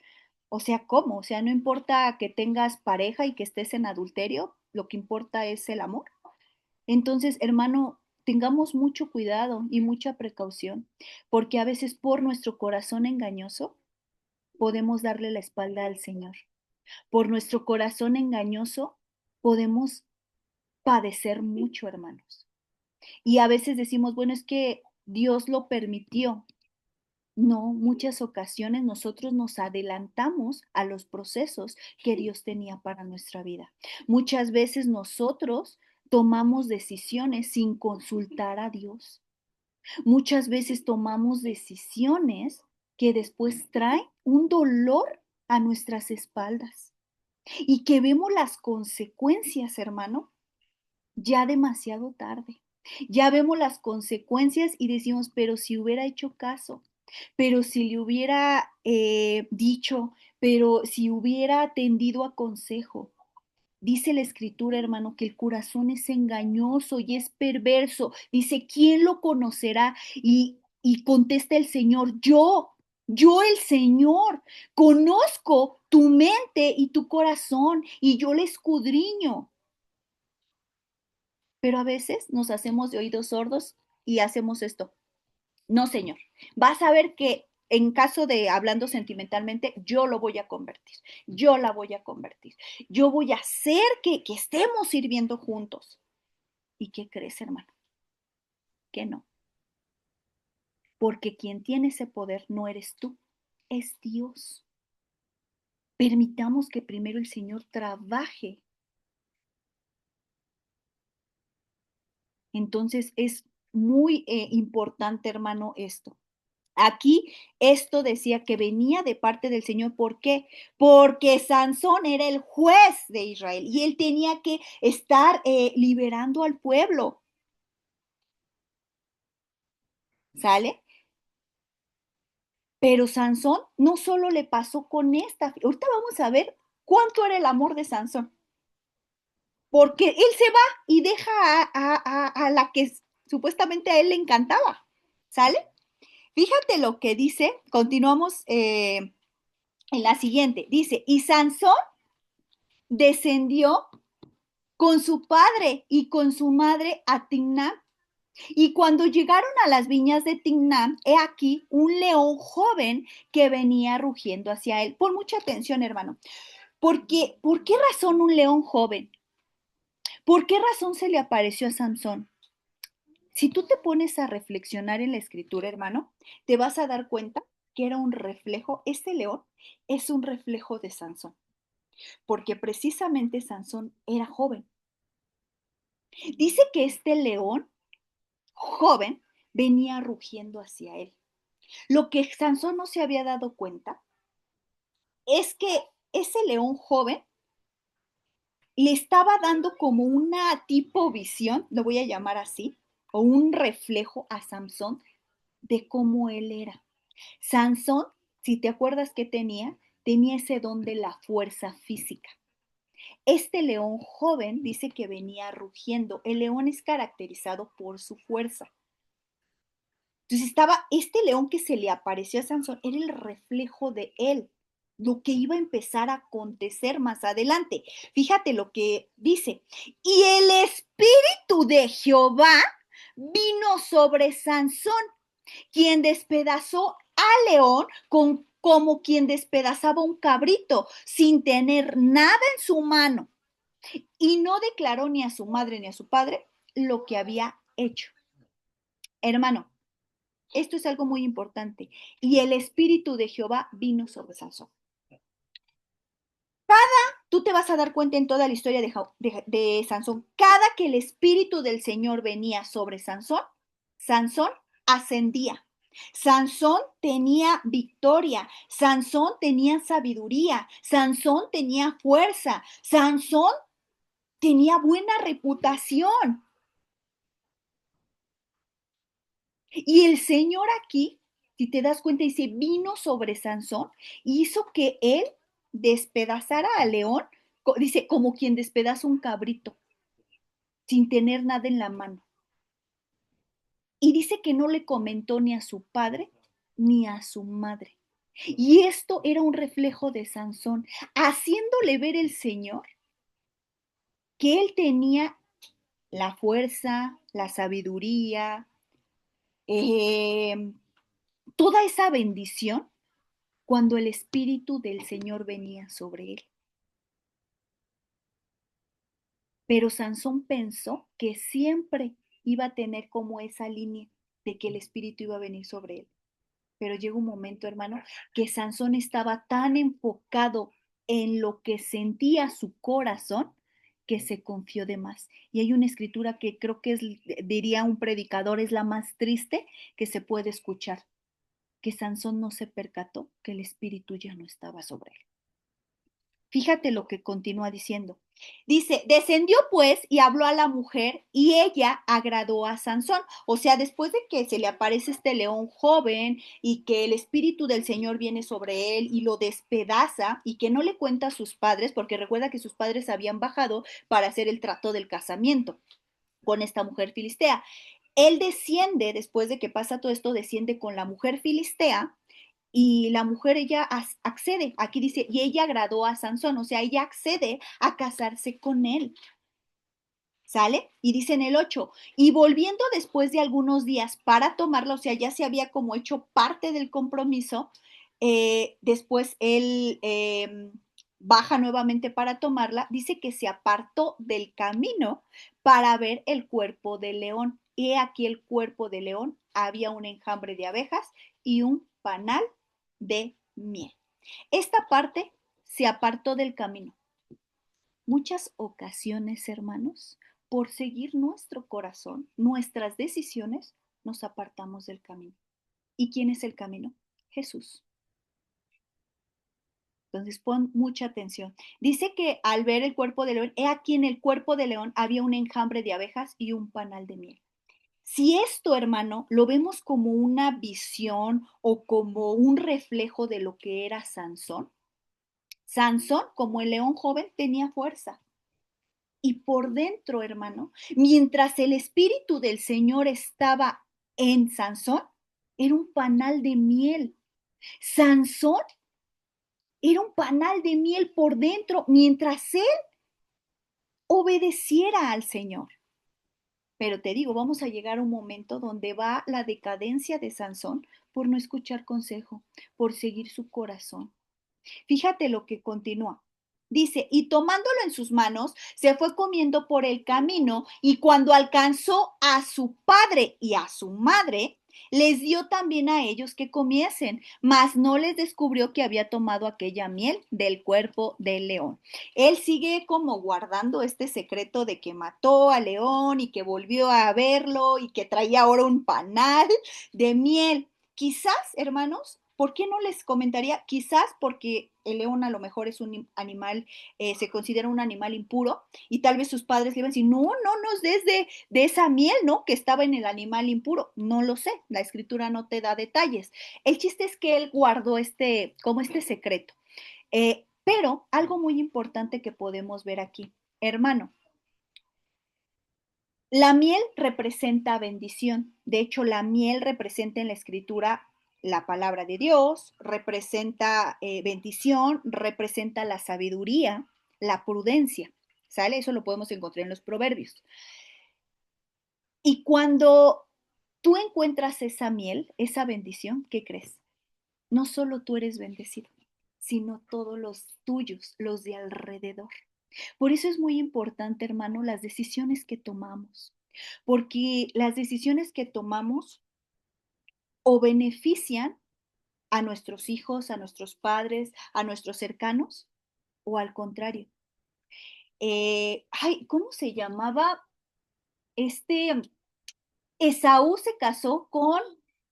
O sea, ¿cómo? O sea, no importa que tengas pareja y que estés en adulterio, lo que importa es el amor. Entonces, hermano, tengamos mucho cuidado y mucha precaución, porque a veces por nuestro corazón engañoso podemos darle la espalda al Señor. Por nuestro corazón engañoso podemos padecer mucho, hermanos. Y a veces decimos, bueno, es que Dios lo permitió. No, muchas ocasiones nosotros nos adelantamos a los procesos que Dios tenía para nuestra vida. Muchas veces nosotros tomamos decisiones sin consultar a Dios. Muchas veces tomamos decisiones que después traen un dolor a nuestras espaldas y que vemos las consecuencias, hermano, ya demasiado tarde. Ya vemos las consecuencias y decimos, pero si hubiera hecho caso, pero si le hubiera dicho, pero si hubiera atendido a consejo. Dice la escritura, hermano, que el corazón es engañoso y es perverso. Dice, ¿quién lo conocerá? Y contesta el Señor, yo el Señor, conozco tu mente y tu corazón y yo le escudriño. Pero a veces nos hacemos de oídos sordos y hacemos esto. No, señor. Vas a ver que en caso de hablando sentimentalmente, yo lo voy a convertir. Yo la voy a convertir. Yo voy a hacer que estemos sirviendo juntos. ¿Y qué crees, hermano? Que no. Porque quien tiene ese poder no eres tú, es Dios. Permitamos que primero el Señor trabaje. Entonces es muy importante, hermano, esto. Aquí esto decía que venía de parte del Señor. ¿Por qué? Porque Sansón era el juez de Israel y él tenía que estar liberando al pueblo. ¿Sale? Pero Sansón no solo le pasó con esta. Ahorita vamos a ver cuánto era el amor de Sansón. Porque él se va y deja a la que supuestamente a él le encantaba. ¿Sale? Fíjate lo que dice. Continuamos en la siguiente. Dice, y Sansón descendió con su padre y con su madre a Timnam. Y cuando llegaron a las viñas de Timnam, he aquí un león joven que venía rugiendo hacia él. Pon mucha atención, hermano. Porque, ¿por qué razón un león joven? ¿Por qué razón se le apareció a Sansón? Si tú te pones a reflexionar en la escritura, hermano, te vas a dar cuenta que era un reflejo, este león es un reflejo de Sansón, porque precisamente Sansón era joven. Dice que este león joven venía rugiendo hacia él. Lo que Sansón no se había dado cuenta es que ese león joven le estaba dando como una tipo visión, lo voy a llamar así, o un reflejo a Sansón de cómo él era. Sansón, si te acuerdas que tenía ese don de la fuerza física. Este león joven dice que venía rugiendo. El león es caracterizado por su fuerza. Entonces estaba este león que se le apareció a Sansón, era el reflejo de él, lo que iba a empezar a acontecer más adelante. Fíjate lo que dice. Y el espíritu de Jehová vino sobre Sansón, quien despedazó al león como quien despedazaba un cabrito, sin tener nada en su mano. Y no declaró ni a su madre ni a su padre lo que había hecho. Hermano, esto es algo muy importante. Y el espíritu de Jehová vino sobre Sansón. Tú te vas a dar cuenta en toda la historia de Sansón. Cada que el espíritu del Señor venía sobre Sansón, Sansón ascendía. Sansón tenía victoria, Sansón tenía sabiduría, Sansón tenía fuerza, Sansón tenía buena reputación. Y el Señor aquí, si te das cuenta, dice, vino sobre Sansón y hizo que él despedazara al león, dice, como quien despedaza un cabrito, sin tener nada en la mano. Y dice que no le comentó ni a su padre ni a su madre. Y esto era un reflejo de Sansón, haciéndole ver el Señor que él tenía la fuerza, la sabiduría, eh, toda esa bendición cuando el Espíritu del Señor venía sobre él. Pero Sansón pensó que siempre iba a tener como esa línea de que el Espíritu iba a venir sobre él. Pero llega un momento, hermano, que Sansón estaba tan enfocado en lo que sentía su corazón que se confió de más. Y hay una escritura que creo que es, diría un predicador, es la más triste que se puede escuchar, que Sansón no se percató que el Espíritu ya no estaba sobre él. Fíjate lo que continúa diciendo. Dice, descendió pues y habló a la mujer y ella agradó a Sansón. O sea, después de que se le aparece este león joven y que el espíritu del Señor viene sobre él y lo despedaza y que no le cuenta a sus padres, porque recuerda que sus padres habían bajado para hacer el trato del casamiento con esta mujer filistea. Él desciende, después de que pasa todo esto, desciende con la mujer filistea y la mujer ella accede, aquí dice, y ella agradó a Sansón, o sea, ella accede a casarse con él. ¿Sale? Y dice en el 8, y volviendo después de algunos días para tomarla, o sea, ya se había como hecho parte del compromiso, después él baja nuevamente para tomarla, dice que se apartó del camino para ver el cuerpo del león. Y aquí el cuerpo del león, había un enjambre de abejas y un panal de miel. Esta parte se apartó del camino. Muchas ocasiones, hermanos, por seguir nuestro corazón, nuestras decisiones, nos apartamos del camino. ¿Y quién es el camino? Jesús. Entonces pon mucha atención. Dice que al ver el cuerpo de león, he aquí en el cuerpo de león había un enjambre de abejas y un panal de miel. Si esto, hermano, lo vemos como una visión o como un reflejo de lo que era Sansón, Sansón, como el león joven, tenía fuerza. Y por dentro, hermano, mientras el Espíritu del Señor estaba en Sansón, era un panal de miel. Sansón era un panal de miel por dentro mientras él obedeciera al Señor. Pero te digo, vamos a llegar a un momento donde va la decadencia de Sansón por no escuchar consejo, por seguir su corazón. Fíjate lo que continúa. Dice, y tomándolo en sus manos, se fue comiendo por el camino, y cuando alcanzó a su padre y a su madre, les dio también a ellos que comiesen, mas no les descubrió que había tomado aquella miel del cuerpo del león. Él sigue como guardando este secreto de que mató al león y que volvió a verlo y que traía ahora un panal de miel. Quizás, hermanos, ¿por qué no les comentaría? Quizás porque el león a lo mejor es un animal, se considera un animal impuro, y tal vez sus padres le iban a decir, no, no nos des de esa miel, ¿no? Que estaba en el animal impuro. No lo sé, la escritura no te da detalles. El chiste es que él guardó como este secreto. Pero algo muy importante que podemos ver aquí, hermano, la miel representa bendición. De hecho, la miel representa en la escritura la palabra de Dios, representa bendición, representa la sabiduría, la prudencia. ¿Sale? Eso lo podemos encontrar en los proverbios. Y cuando tú encuentras esa miel, esa bendición, ¿qué crees? No solo tú eres bendecido, sino todos los tuyos, los de alrededor. Por eso es muy importante, hermano, las decisiones que tomamos, porque las decisiones que tomamos o benefician a nuestros hijos, a nuestros padres, a nuestros cercanos, o al contrario. ¿Cómo se llamaba? Este, Esaú se casó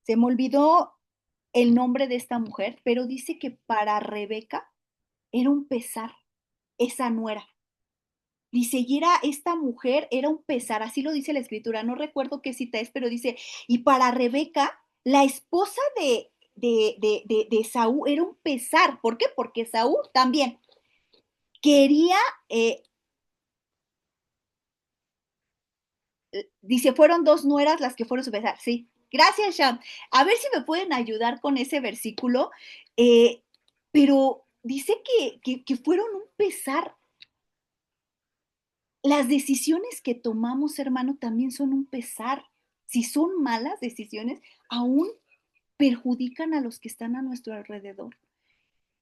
se me olvidó el nombre de esta mujer, pero dice que para Rebeca era un pesar esa nuera. Dice, y esta mujer era un pesar, así lo dice la escritura, no recuerdo qué cita es, pero dice, y para Rebeca, la esposa de Saúl era un pesar. ¿Por qué? Porque Saúl también quería, eh, dice, fueron dos nueras las que fueron su pesar. Sí, gracias, Sham. A ver si me pueden ayudar con ese versículo, eh, pero dice que fueron un pesar. Las decisiones que tomamos, hermano, también son un pesar. Si son malas decisiones, aún perjudican a los que están a nuestro alrededor.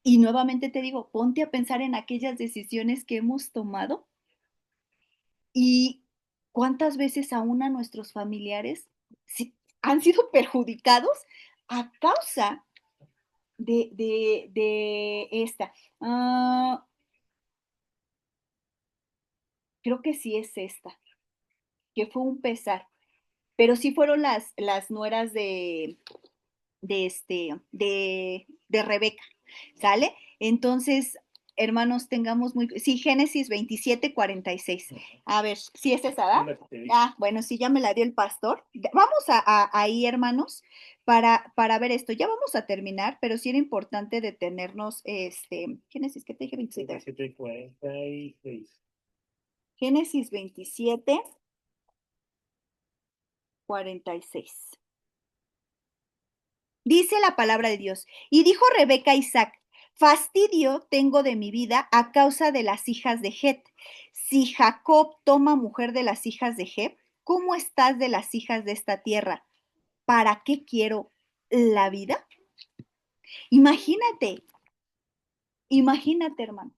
Y nuevamente te digo, ponte a pensar en aquellas decisiones que hemos tomado y cuántas veces aún a nuestros familiares han sido perjudicados a causa de esta. Creo que sí es esta, que fue un pesar, pero sí fueron las nueras de Rebeca, ¿sale? Entonces, hermanos, tengamos muy, sí, Génesis 27:46. A ver, ¿sí es esa, ¿verdad? Bueno, sí, ya me la dio el pastor. Vamos ahí, hermanos, para ver esto. Ya vamos a terminar, pero sí era importante detenernos, Génesis, ¿qué te dije? 27. 27:46. Génesis 27:46. Dice la palabra de Dios, y dijo Rebeca a Isaac, fastidio tengo de mi vida a causa de las hijas de Het. Si Jacob toma mujer de las hijas de Geb, ¿cómo estás de las hijas de esta tierra? ¿Para qué quiero la vida? Imagínate, imagínate, hermano.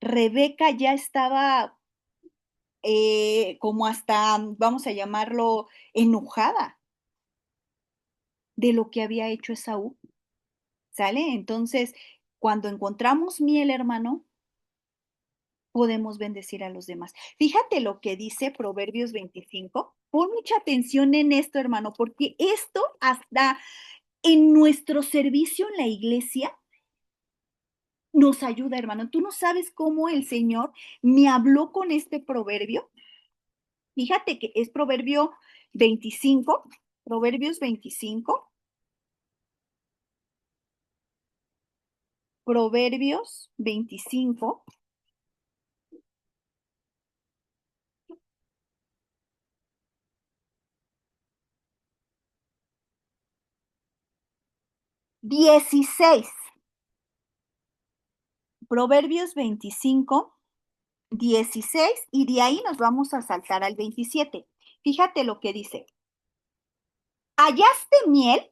Rebeca ya estaba como hasta, vamos a llamarlo, enojada de lo que había hecho Esaú, ¿sale? Entonces, cuando encontramos miel, hermano, podemos bendecir a los demás. Fíjate lo que dice Proverbios 25. Pon mucha atención en esto, hermano, porque esto hasta en nuestro servicio en la iglesia nos ayuda, hermano. Tú no sabes cómo el Señor me habló con este proverbio. Fíjate que es Proverbio 25, Proverbios 25, Proverbios 25, 16. Proverbios 25, 16 y de ahí nos vamos a saltar al 27. Fíjate lo que dice. Hallaste miel,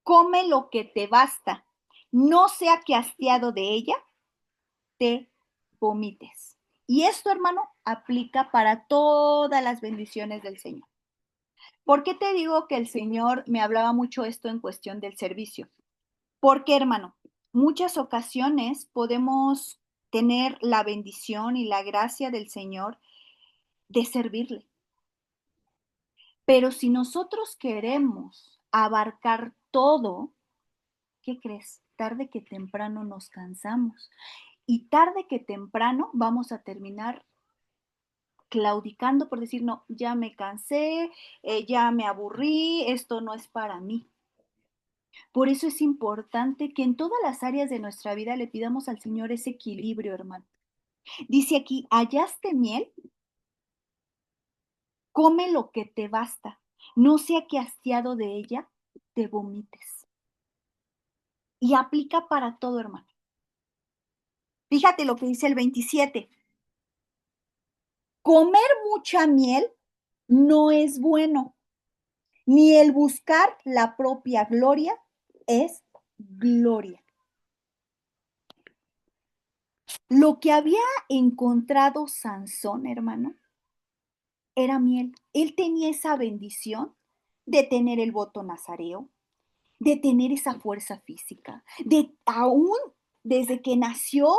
come lo que te basta. No sea que hastiado de ella te vomites. Y esto, hermano, aplica para todas las bendiciones del Señor. ¿Por qué te digo que el Señor me hablaba mucho esto en cuestión del servicio? Porque, hermano, muchas ocasiones podemos tener la bendición y la gracia del Señor de servirle. Pero si nosotros queremos abarcar todo, ¿qué crees? Tarde que temprano nos cansamos y tarde que temprano vamos a terminar claudicando por decir, no, ya me cansé, ya me aburrí, esto no es para mí. Por eso es importante que en todas las áreas de nuestra vida le pidamos al Señor ese equilibrio, hermano. Dice aquí, hallaste miel, come lo que te basta, no sea que hastiado de ella te vomites. Y aplica para todo, hermano. Fíjate lo que dice el 27. Comer mucha miel no es bueno, ni el buscar la propia gloria es gloria. Lo que había encontrado Sansón, hermano, era miel. Él tenía esa bendición de tener el voto nazareo, de tener esa fuerza física, de aún desde que nació,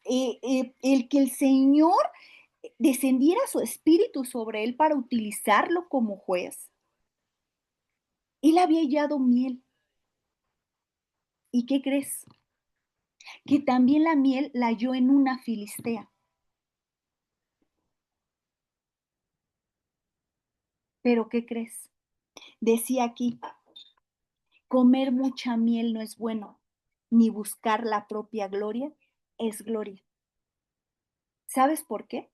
el que el Señor descendiera su espíritu sobre él para utilizarlo como juez. Él había hallado miel. ¿Y qué crees? Que también la miel la halló en una filistea. Pero ¿qué crees? Decía aquí, comer mucha miel no es bueno, ni buscar la propia gloria es gloria. ¿Sabes por qué?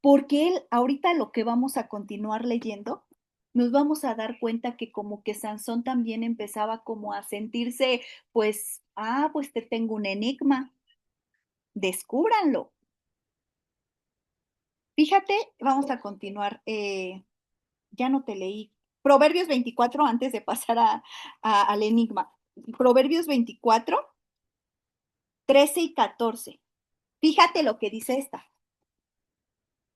Porque él, ahorita lo que vamos a continuar leyendo, nos vamos a dar cuenta que como que Sansón también empezaba como a sentirse, pues, pues te tengo un enigma, descúbranlo. Fíjate, vamos a continuar, ya no te leí. Proverbios 24 antes de pasar al enigma. Proverbios 24, 13 y 14. Fíjate lo que dice esta.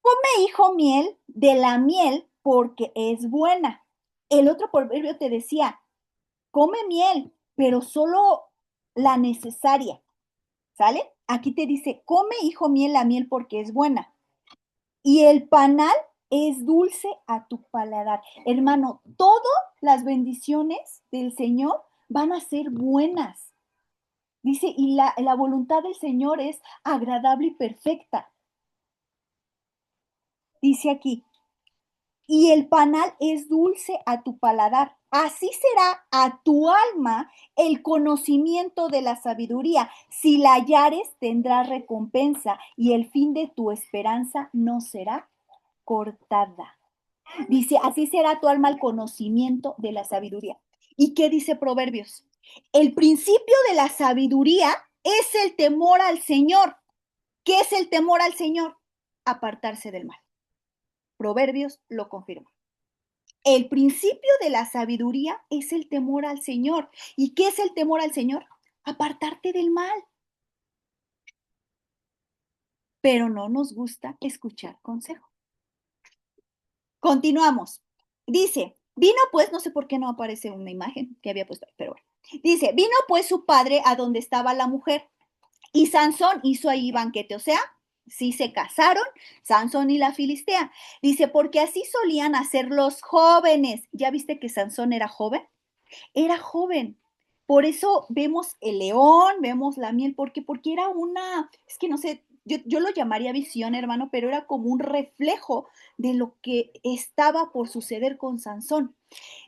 Come, hijo, miel de la miel porque es buena. El otro proverbio te decía, come miel, pero solo la necesaria, ¿sale? Aquí te dice, come, hijo, miel, la miel porque es buena. Y el panal es dulce a tu paladar. Hermano, todas las bendiciones del Señor van a ser buenas. Dice, y la voluntad del Señor es agradable y perfecta. Dice aquí, y el panal es dulce a tu paladar. Así será a tu alma el conocimiento de la sabiduría. Si la hallares, tendrás recompensa y el fin de tu esperanza no será cortada. Dice, así será tu alma el conocimiento de la sabiduría. ¿Y qué dice Proverbios? El principio de la sabiduría es el temor al Señor. ¿Qué es el temor al Señor? Apartarse del mal. Proverbios lo confirma. El principio de la sabiduría es el temor al Señor. ¿Y qué es el temor al Señor? Apartarte del mal. Pero no nos gusta escuchar consejo. Continuamos. Dice, vino pues, no sé por qué no aparece una imagen que había puesto, pero bueno. Dice, vino pues su padre a donde estaba la mujer y Sansón hizo ahí banquete, o sea, sí se casaron, Sansón y la Filistea. Dice, porque así solían hacer los jóvenes. ¿Ya viste que Sansón era joven? Era joven. Por eso vemos el león, vemos la miel, porque era una, es que no sé, yo lo llamaría visión, hermano, pero era como un reflejo de lo que estaba por suceder con Sansón.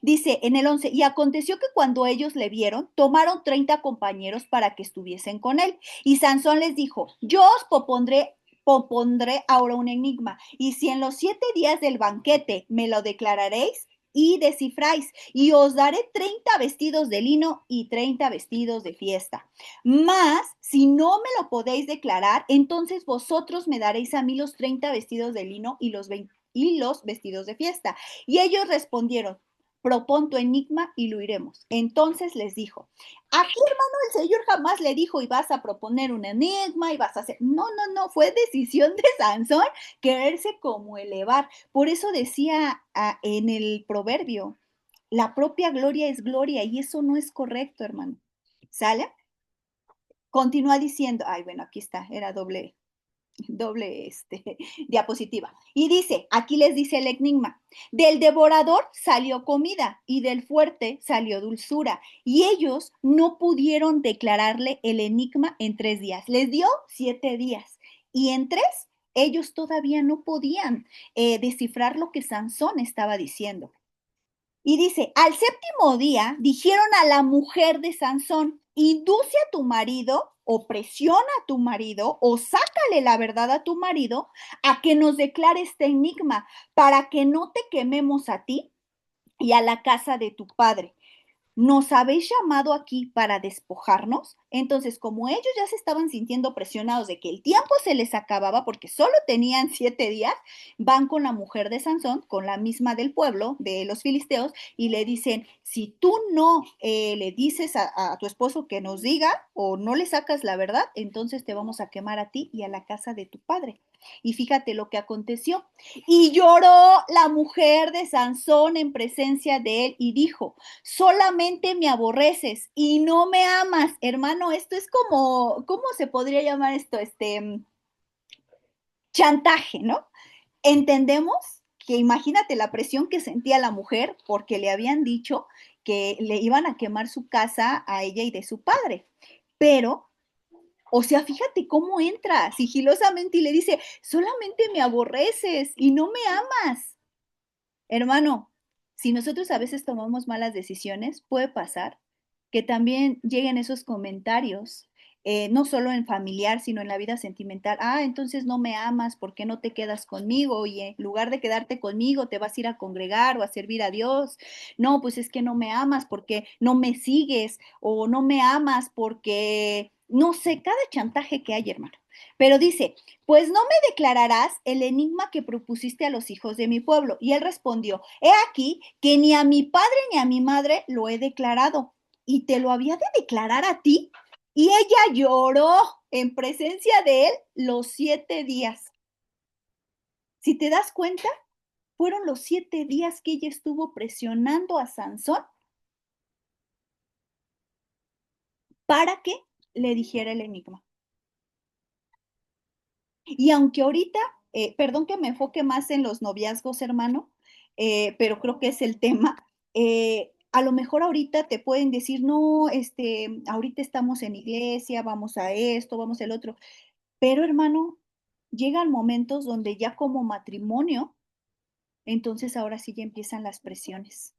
Dice en el 11, y aconteció que cuando ellos le vieron, tomaron 30 compañeros para que estuviesen con él. Y Sansón les dijo, yo os propondré ahora un enigma, y si en los 7 días del banquete me lo declararéis y descifráis, y os daré 30 vestidos de lino y 30 vestidos de fiesta. Mas, si no me lo podéis declarar, entonces vosotros me daréis a mí los 30 vestidos de lino y los vestidos de fiesta. Y ellos respondieron, propon tu enigma y lo iremos. Entonces les dijo, aquí hermano el Señor jamás le dijo y vas a proponer un enigma y vas a hacer, no, no, no, fue decisión de Sansón quererse como elevar. Por eso decía en el proverbio, la propia gloria es gloria y eso no es correcto, hermano. ¿Sale? Continúa diciendo, ay, bueno, aquí está, era doble diapositiva. Y dice, aquí les dice el enigma, del devorador salió comida y del fuerte salió dulzura. Y ellos no pudieron declararle el enigma en 3 días. Les dio 7 días. Y en 3, ellos todavía no podían descifrar lo que Sansón estaba diciendo. Y dice, al séptimo día dijeron a la mujer de Sansón, induce a tu marido o presiona a tu marido o sácale la verdad a tu marido a que nos declare este enigma para que no te quememos a ti y a la casa de tu padre. ¿Nos habéis llamado aquí para despojarnos? Entonces, como ellos ya se estaban sintiendo presionados de que el tiempo se les acababa porque solo tenían 7 días, van con la mujer de Sansón, con la misma del pueblo, de los filisteos, y le dicen, si tú no le dices a tu esposo que nos diga o no le sacas la verdad, entonces te vamos a quemar a ti y a la casa de tu padre. Y fíjate lo que aconteció. Y lloró la mujer de Sansón en presencia de él y dijo, solamente me aborreces y no me amas. Hermano, esto es como, ¿cómo se podría llamar esto? Chantaje, ¿no? Entendemos que imagínate la presión que sentía la mujer porque le habían dicho que le iban a quemar su casa a ella y de su padre. Pero, o sea, fíjate cómo entra sigilosamente y le dice, solamente me aborreces y no me amas. Hermano, si nosotros a veces tomamos malas decisiones, puede pasar que también lleguen esos comentarios, no solo en familiar, sino en la vida sentimental. Ah, entonces no me amas, ¿por qué no te quedas conmigo? Y en lugar de quedarte conmigo, te vas a ir a congregar o a servir a Dios. No, pues es que no me amas porque no me sigues o no me amas porque, no sé, cada chantaje que hay, hermano. Pero dice, pues no me declararás el enigma que propusiste a los hijos de mi pueblo. Y él respondió, he aquí que ni a mi padre ni a mi madre lo he declarado. ¿Y te lo había de declarar a ti? Y ella lloró en presencia de él los 7 días. Si te das cuenta, fueron los 7 días que ella estuvo presionando a Sansón para que le dijera el enigma. Y aunque ahorita, perdón que me enfoque más en los noviazgos, hermano, pero creo que es el tema. A lo mejor ahorita te pueden decir, no, ahorita estamos en iglesia, vamos a esto, vamos al otro. Pero, hermano, llegan momentos donde ya como matrimonio, entonces ahora sí ya empiezan las presiones.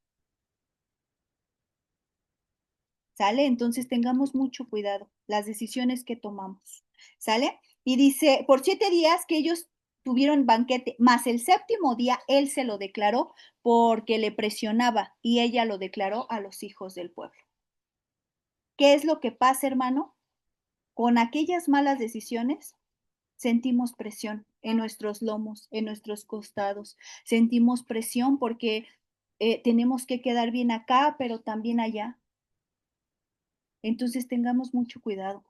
¿Sale? Entonces tengamos mucho cuidado las decisiones que tomamos. ¿Sale? Y dice, por 7 días que ellos tuvieron banquete, más el séptimo día él se lo declaró porque le presionaba y ella lo declaró a los hijos del pueblo. ¿Qué es lo que pasa, hermano? Con aquellas malas decisiones sentimos presión en nuestros lomos, en nuestros costados, sentimos presión porque tenemos que quedar bien acá, pero también allá. Entonces tengamos mucho cuidado.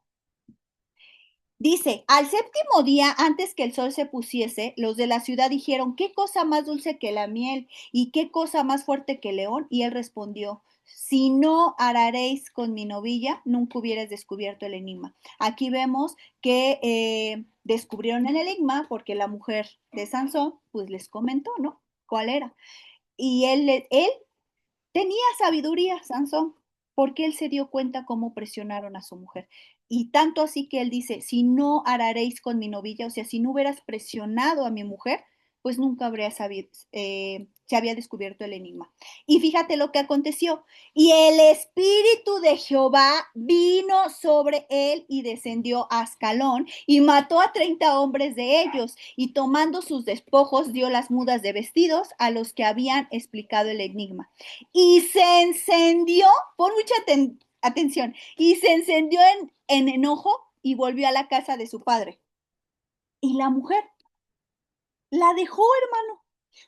Dice, al séptimo día, antes que el sol se pusiese, los de la ciudad dijeron, ¿qué cosa más dulce que la miel? ¿Y qué cosa más fuerte que el león? Y él respondió, si no araréis con mi novilla, nunca hubierais descubierto el enigma. Aquí vemos que descubrieron el enigma porque la mujer de Sansón, pues les comentó, ¿no? ¿Cuál era? Y él tenía sabiduría, Sansón, porque él se dio cuenta cómo presionaron a su mujer. Y tanto así que él dice, si no araréis con mi novilla, o sea, si no hubieras presionado a mi mujer, pues nunca habría sabido, se había descubierto el enigma. Y fíjate lo que aconteció. Y el espíritu de Jehová vino sobre él y descendió a Ascalón y mató a 30 hombres de ellos. Y tomando sus despojos, dio las mudas de vestidos a los que habían explicado el enigma. Y se encendió, pon mucha atención, y se encendió en enojo y volvió a la casa de su padre. Y la mujer la dejó, hermano.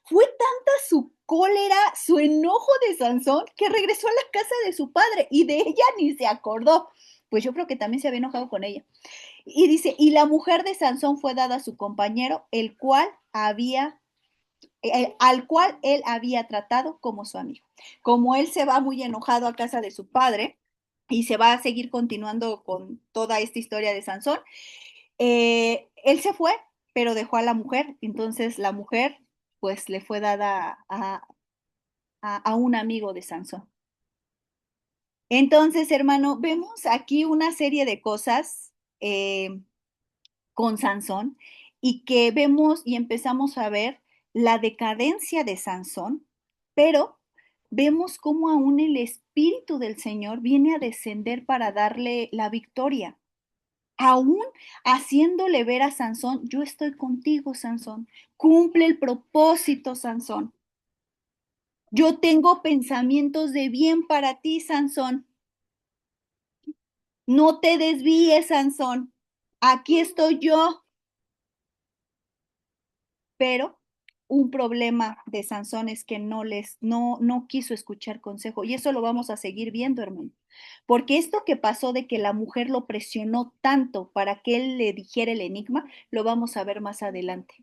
Fue tanta su cólera, su enojo de Sansón, que regresó a la casa de su padre y de ella ni se acordó. Pues yo creo que también se había enojado con ella. Y dice, y la mujer de Sansón fue dada a su compañero, al cual él había tratado como su amigo. Como él se va muy enojado a casa de su padre y se va a seguir continuando con toda esta historia de Sansón, él se fue, pero dejó a la mujer. Entonces la mujer pues le fue dada a un amigo de Sansón. Entonces, hermano, vemos aquí una serie de cosas con Sansón y que vemos y empezamos a ver la decadencia de Sansón, pero vemos cómo aún el Espíritu del Señor viene a descender para darle la victoria. Aún haciéndole ver a Sansón, yo estoy contigo, Sansón. Cumple el propósito, Sansón. Yo tengo pensamientos de bien para ti, Sansón. No te desvíes, Sansón. Aquí estoy yo. Pero un problema de Sansón es que no quiso escuchar consejo y eso lo vamos a seguir viendo, hermano. Porque esto que pasó de que la mujer lo presionó tanto para que él le dijera el enigma, lo vamos a ver más adelante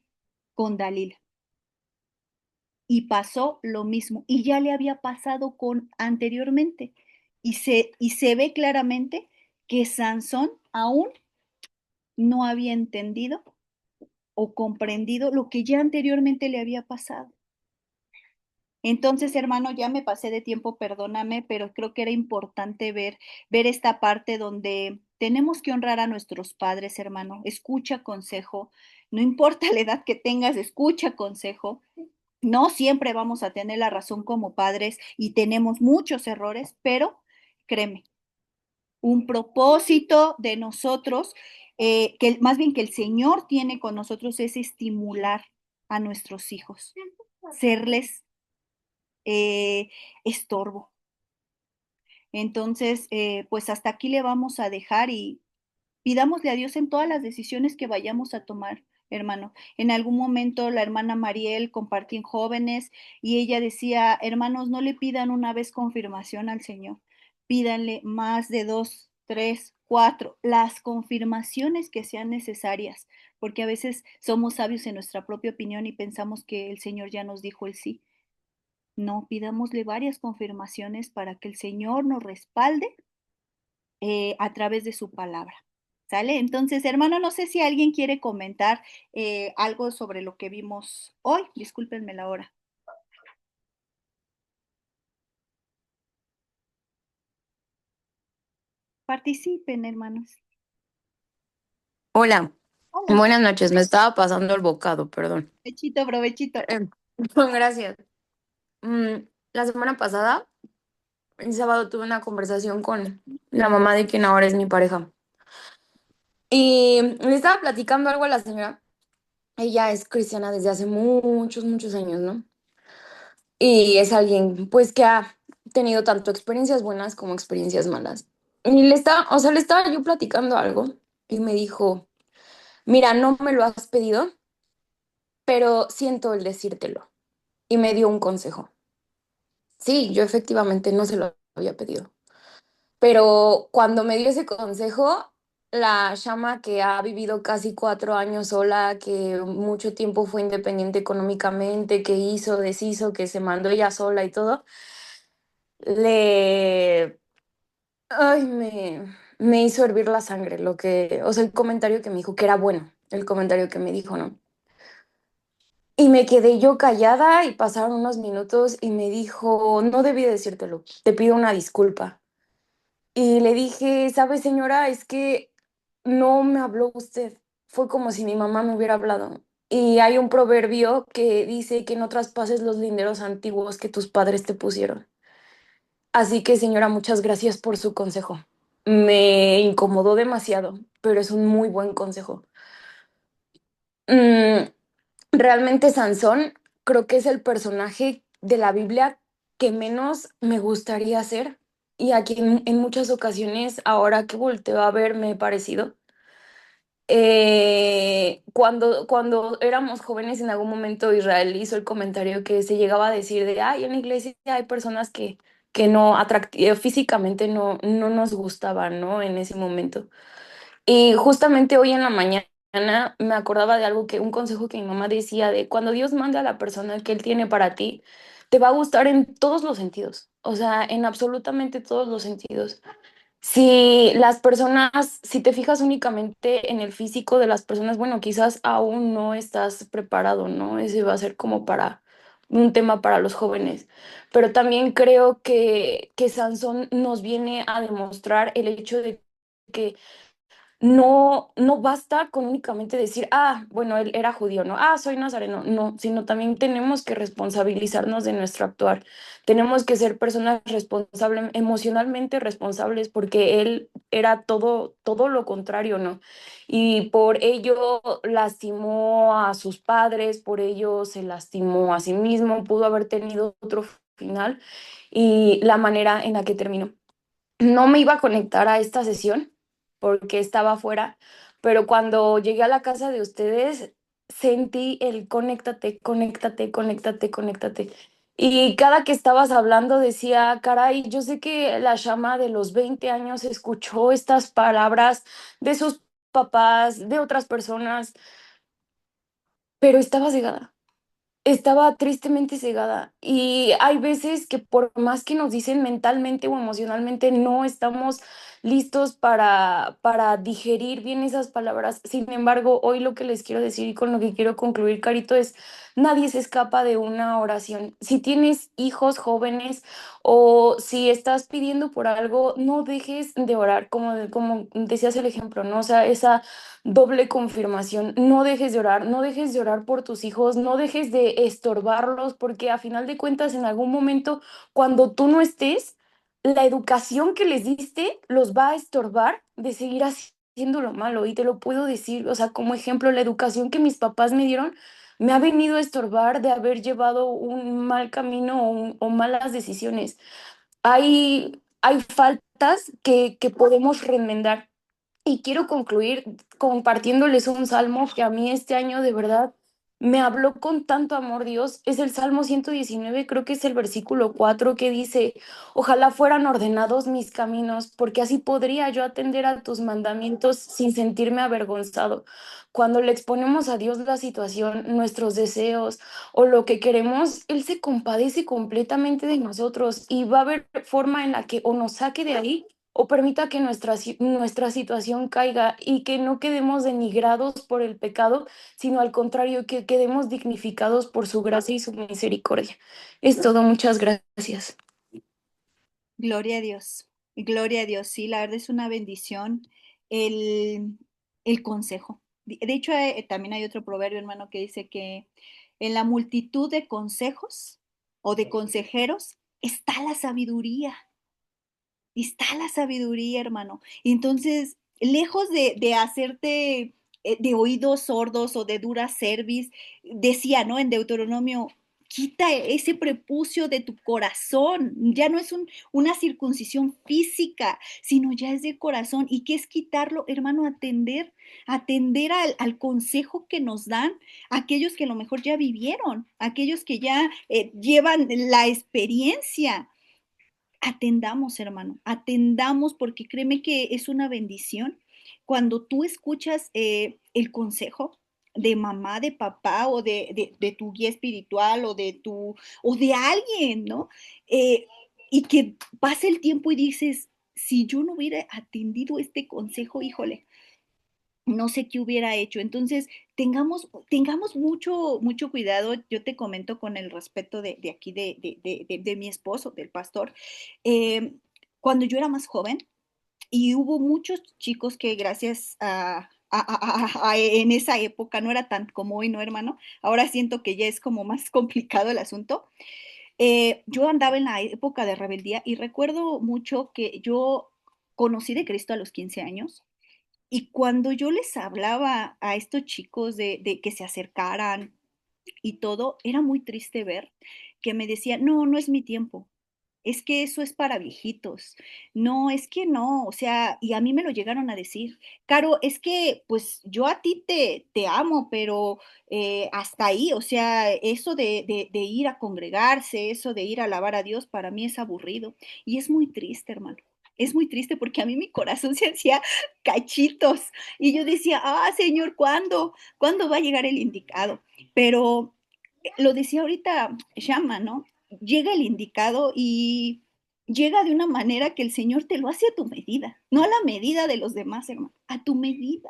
con Dalila. Y pasó lo mismo y ya le había pasado con anteriormente y se ve claramente que Sansón aún no había entendido o comprendido lo que ya anteriormente le había pasado. Entonces, hermano, ya me pasé de tiempo, perdóname, pero creo que era importante ver esta parte donde tenemos que honrar a nuestros padres, hermano. Escucha consejo, no importa la edad que tengas, escucha consejo. No siempre vamos a tener la razón como padres y tenemos muchos errores, pero créeme, un propósito de nosotros, que más bien que el Señor tiene con nosotros es estimular a nuestros hijos, serles estorbo. Entonces, pues hasta aquí le vamos a dejar y pidámosle a Dios en todas las decisiones que vayamos a tomar, hermano. En algún momento la hermana Mariel compartía en jóvenes y ella decía, hermanos, no le pidan una vez confirmación al Señor, pídanle más de 2, 3, 4, las confirmaciones que sean necesarias, porque a veces somos sabios en nuestra propia opinión y pensamos que el Señor ya nos dijo el sí. No, pidámosle varias confirmaciones para que el Señor nos respalde a través de su palabra. ¿Sale? Entonces, hermano, no sé si alguien quiere comentar algo sobre lo que vimos hoy. Discúlpenme la hora. Participen, hermanos. Hola, Hola. buenas noches. Me estaba pasando el bocado, perdón. Provechito, provechito. Eh, Gracias. Mm, la semana pasada, el sábado, tuve una conversación con la mamá de quien ahora es mi pareja. Y le estaba platicando algo a la señora. Ella es cristiana desde hace muchos, muchos años, ¿no? Y es alguien, pues, que ha tenido tanto experiencias buenas como experiencias malas. Y le estaba yo platicando algo y me dijo. mira, no me lo has pedido, pero siento el decírtelo. Y me dio un consejo. Sí, yo efectivamente no se lo había pedido. Pero cuando me dio ese consejo, la chama que ha vivido casi 4 años sola, que mucho tiempo fue independiente económicamente, que hizo, deshizo, que se mandó ella sola y todo, le... Ay, me hizo hervir la sangre, o sea, el comentario que me dijo, que era bueno, el comentario que me dijo, ¿no? Y me quedé yo callada y pasaron unos minutos y me dijo, no debí decírtelo, te pido una disculpa. Y le dije, ¿sabe, señora? Es que no me habló usted. Fue como si mi mamá me hubiera hablado. Y hay un proverbio que dice que no traspases los linderos antiguos que tus padres te pusieron. Así que, señora, muchas gracias por su consejo. Me incomodó demasiado, pero es un muy buen consejo. Mm, realmente Sansón creo que es el personaje de la Biblia que menos me gustaría ser y a quien en muchas ocasiones, ahora que volteo a ver, me he parecido. Cuando éramos jóvenes, en algún momento Israel hizo el comentario que se llegaba a decir de, ay, en la iglesia hay personas que no, físicamente no nos gustaban, ¿no? En ese momento. Y justamente hoy en la mañana me acordaba de algo un consejo que mi mamá decía de cuando Dios manda a la persona que Él tiene para ti, te va a gustar en todos los sentidos, o sea, en absolutamente todos los sentidos. Si te fijas únicamente en el físico de las personas, bueno, quizás aún no estás preparado, ¿no? Ese va a ser como para un tema para los jóvenes. Pero también creo que Sansón nos viene a demostrar el hecho de que no basta con únicamente decir, ah, bueno, él era judío, ¿no? Ah, soy nazareno, no, sino también tenemos que responsabilizarnos de nuestro actuar. Tenemos que ser personas responsables, emocionalmente responsables, porque él era todo lo contrario, ¿no? Y por ello lastimó a sus padres, por ello se lastimó a sí mismo, pudo haber tenido otro final y la manera en la que terminó. No me iba a conectar a esta sesión porque estaba afuera, pero cuando llegué a la casa de ustedes sentí el conéctate, conéctate, conéctate, conéctate. Y cada que estabas hablando decía, caray, yo sé que la llama de los 20 años escuchó estas palabras de sus papás, de otras personas, pero estaba cegada. Estaba tristemente cegada y hay veces que por más que nos dicen mentalmente o emocionalmente no estamos listos para digerir bien esas palabras. Sin embargo, hoy lo que les quiero decir y con lo que quiero concluir, Carito, es nadie se escapa de una oración. Si tienes hijos jóvenes o si estás pidiendo por algo, no dejes de orar, como decías el ejemplo, ¿no? O sea, esa doble confirmación. No dejes de orar, no dejes de orar por tus hijos, no dejes de estorbarlos, porque a final de cuentas, en algún momento, cuando tú no estés, la educación que les diste los va a estorbar de seguir haciendo lo malo. Y te lo puedo decir, o sea, como ejemplo, la educación que mis papás me dieron me ha venido a estorbar de haber llevado un mal camino o malas decisiones. Hay faltas que podemos remendar y quiero concluir compartiéndoles un salmo que a mí este año de verdad me habló con tanto amor Dios. Es el Salmo 119, creo que es el versículo 4 que dice, ojalá fueran ordenados mis caminos, porque así podría yo atender a tus mandamientos sin sentirme avergonzado. Cuando le exponemos a Dios la situación, nuestros deseos o lo que queremos, Él se compadece completamente de nosotros y va a haber forma en la que o nos saque de ahí o permita que nuestra situación caiga y que no quedemos denigrados por el pecado, sino al contrario, que quedemos dignificados por su gracia y su misericordia. Es todo, muchas gracias. Gloria a Dios, gloria a Dios. Sí, la verdad es una bendición el, el consejo. De hecho, también hay otro proverbio, hermano, que dice que en la multitud de consejos o de consejeros está la sabiduría. Está la sabiduría, hermano. Entonces, lejos de hacerte de oídos sordos o de dura cerviz, decía, ¿no? En Deuteronomio quita ese prepucio de tu corazón. Ya no es una circuncisión física, sino ya es de corazón. ¿Y qué es quitarlo, hermano? Atender al consejo que nos dan aquellos que a lo mejor ya vivieron, aquellos que ya llevan la experiencia. Atendamos, hermano, atendamos, porque créeme que es una bendición cuando tú escuchas el consejo de mamá, de papá o de tu guía espiritual o de alguien, ¿no? Eh, y que pase el tiempo y dices, si yo no hubiera atendido este consejo, híjole, no sé qué hubiera hecho. Entonces, tengamos mucho cuidado. Yo te comento con el respeto de aquí, de mi esposo, del pastor. Eh, Cuando yo era más joven, y hubo muchos chicos que gracias en esa época no era tan como hoy, ¿no, hermano? Ahora siento que ya es como más complicado el asunto. Yo andaba en la época de rebeldía y recuerdo mucho que yo conocí de Cristo a los 15 años y cuando yo les hablaba a estos chicos de que se acercaran y todo, era muy triste ver que me decían, no, no es mi tiempo, es que eso es para viejitos, no, es que no, o sea, y a mí me lo llegaron a decir, Caro, es que pues yo a ti te amo, pero hasta ahí, o sea, eso de ir a congregarse, eso de ir a alabar a Dios, para mí es aburrido y es muy triste, hermano. Es muy triste porque a mí mi corazón se hacía cachitos y yo decía, ah, Señor, ¿cuándo? ¿Cuándo va a llegar el indicado? Pero lo decía ahorita Shama, ¿no? Llega el indicado y llega de una manera que el Señor te lo hace a tu medida, no a la medida de los demás, hermano, a tu medida.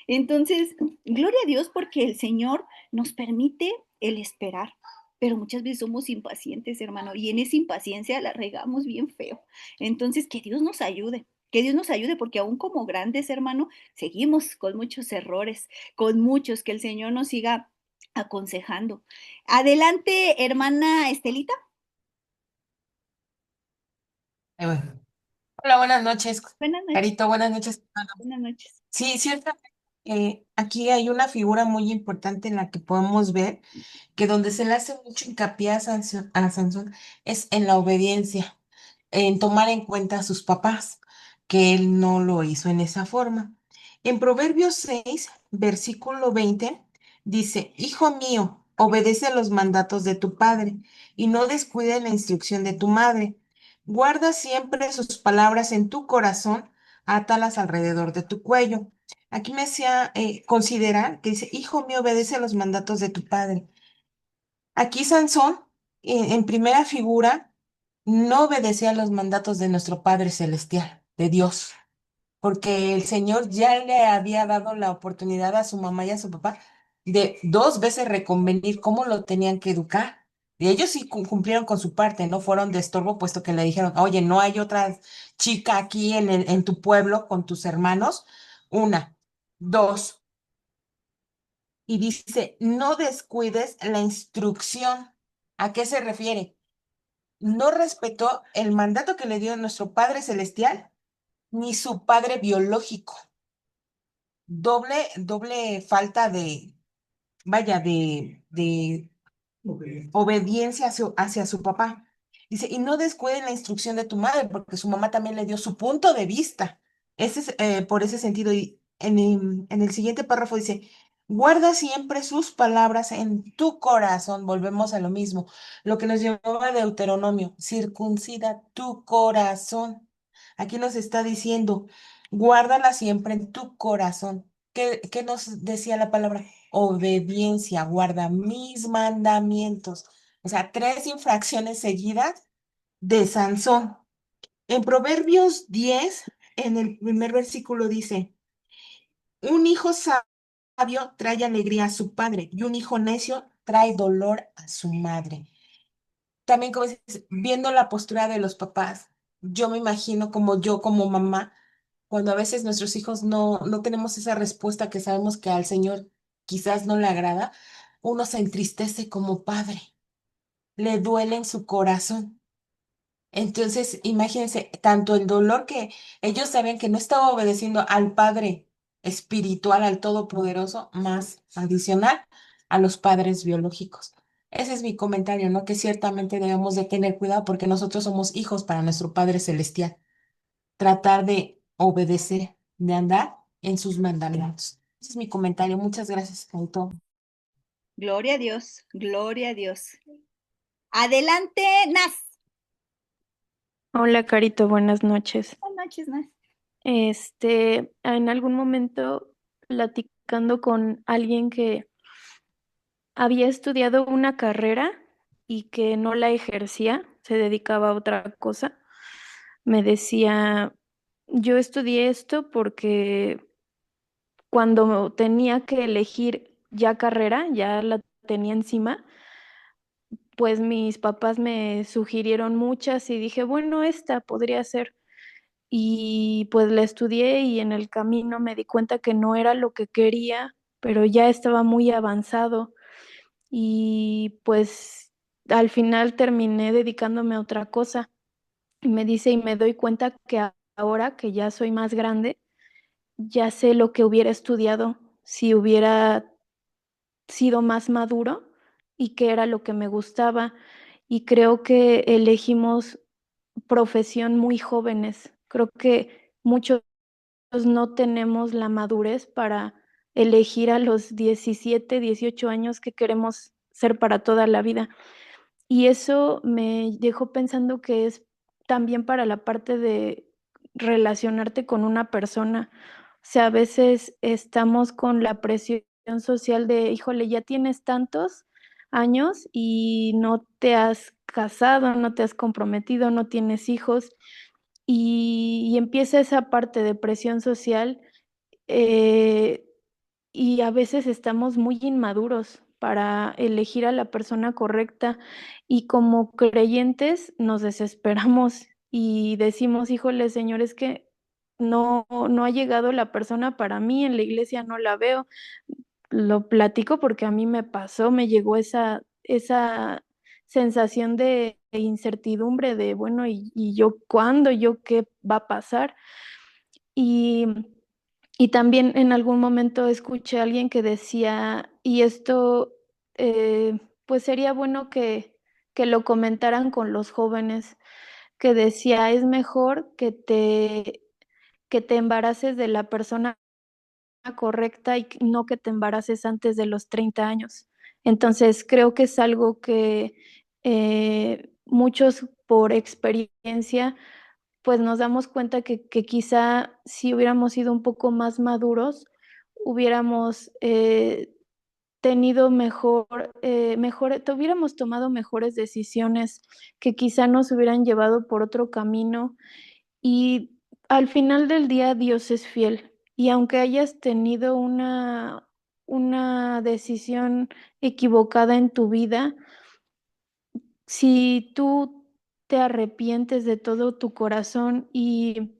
Entonces, gloria a Dios porque el Señor nos permite el esperar, pero muchas veces somos impacientes, hermano, y en esa impaciencia la regamos bien feo. Entonces, que Dios nos ayude porque aún como grandes, hermano, seguimos con muchos errores, con muchos, que el Señor nos siga aconsejando. Adelante, hermana Estelita. Bueno. Hola, buenas noches, Buenas noches. Carito, buenas noches. Buenas noches. Sí, ciertamente, aquí hay una figura muy importante en la que podemos ver que donde se le hace mucho hincapié a Sansón es en la obediencia, en tomar en cuenta a sus papás, que él no lo hizo en esa forma. En Proverbios 6, versículo 20, dice, Hijo mío, obedece los mandatos de tu padre y no descuide la instrucción de tu madre. Guarda siempre sus palabras en tu corazón, átalas alrededor de tu cuello. Aquí me hacía considerar que dice, Hijo mío, obedece los mandatos de tu padre. Aquí Sansón, en primera figura, no obedecía los mandatos de nuestro Padre Celestial, de Dios, porque el Señor ya le había dado la oportunidad a su mamá y a su papá de dos veces reconvenir cómo lo tenían que educar. Y ellos sí cumplieron con su parte, no fueron de estorbo, puesto que le dijeron, oye, no hay otra chica aquí en tu pueblo con tus hermanos. Una, dos. Y dice, no descuides la instrucción. ¿A qué se refiere? No respetó el mandato que le dio nuestro Padre Celestial ni su padre biológico. Doble falta vaya, de obediencia hacia su papá. Dice, y no descuiden la instrucción de tu madre, porque su mamá también le dio su punto de vista. Ese es, por ese sentido, y en el siguiente párrafo dice, guarda siempre sus palabras en tu corazón. Volvemos a lo mismo. Lo que nos llevaba a Deuteronomio, circuncida tu corazón. Aquí nos está diciendo, guárdala siempre en tu corazón. ¿Qué nos decía la palabra? Obediencia, guarda mis mandamientos. O sea, tres infracciones seguidas de Sansón. En Proverbios 10, en el primer versículo dice, un hijo sabio trae alegría a su padre y un hijo necio trae dolor a su madre. También, como dices, viendo la postura de los papás, yo me imagino como yo, como mamá, cuando a veces nuestros hijos no tenemos esa respuesta que sabemos que al Señor quizás no le agrada, uno se entristece como padre, le duele en su corazón. Entonces, imagínense, tanto el dolor que ellos sabían que no estaba obedeciendo al Padre espiritual, al Todopoderoso, más adicional a los padres biológicos. Ese es mi comentario, ¿no? Que ciertamente debemos de tener cuidado porque nosotros somos hijos para nuestro Padre Celestial. Tratar de obedecer, de andar en sus mandamientos. Ese es mi comentario. Muchas gracias, Caito. Gloria a Dios, gloria a Dios. Adelante, Nas. Hola, Carito, buenas noches. Buenas noches, Nas. En algún momento platicando con alguien que había estudiado una carrera y que no la ejercía, se dedicaba a otra cosa, me decía, yo estudié esto porque cuando tenía que elegir ya carrera, ya la tenía encima, pues mis papás me sugirieron muchas y dije, bueno, esta podría ser. Y pues la estudié y en el camino me di cuenta que no era lo que quería, pero ya estaba muy avanzado y pues al final terminé dedicándome a otra cosa. Y me dice y me doy cuenta que ahora que ya soy más grande, ya sé lo que hubiera estudiado si hubiera sido más maduro y qué era lo que me gustaba. Y creo que elegimos profesión muy jóvenes. Creo que muchos no tenemos la madurez para elegir a los 17, 18 años que queremos ser para toda la vida. Y eso me dejó pensando que es también para la parte de relacionarte con una persona. O sea, a veces estamos con la presión social de, híjole, ya tienes tantos años y no te has casado, no te has comprometido, no tienes hijos, y empieza esa parte de presión social, eh, y a veces estamos muy inmaduros para elegir a la persona correcta, y como creyentes nos desesperamos y decimos: "Híjole, Señor, es que no ha llegado la persona para mí, en la iglesia no la veo". Lo platico porque a mí me pasó, me llegó esa sensación de incertidumbre de, bueno, ¿y yo cuándo? ¿Yo qué va a pasar? Y y también en algún momento escuché a alguien que decía, y esto, pues, sería bueno que lo comentaran con los jóvenes, que decía: "Es mejor que te embaraces de la persona correcta y no que te embaraces antes de los 30 años". Entonces, creo que es algo que, muchos por experiencia, pues, nos damos cuenta que quizá si hubiéramos sido un poco más maduros, hubiéramos, tenido hubiéramos tomado mejores decisiones que quizá nos hubieran llevado por otro camino. Y al final del día Dios es fiel, y aunque hayas tenido una decisión equivocada en tu vida, si tú te arrepientes de todo tu corazón y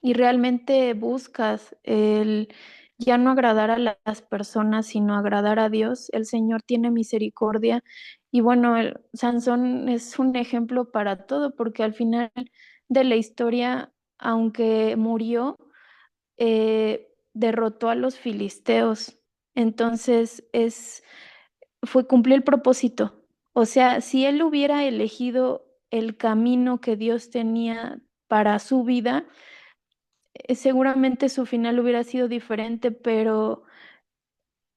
realmente buscas el ya no agradar a las personas, sino agradar a Dios, el Señor tiene misericordia. Y bueno, Sansón es un ejemplo para todo, porque al final de la historia, aunque murió, derrotó a los filisteos. Entonces, fue cumplir el propósito. O sea, si él hubiera elegido el camino que Dios tenía para su vida, seguramente su final hubiera sido diferente, pero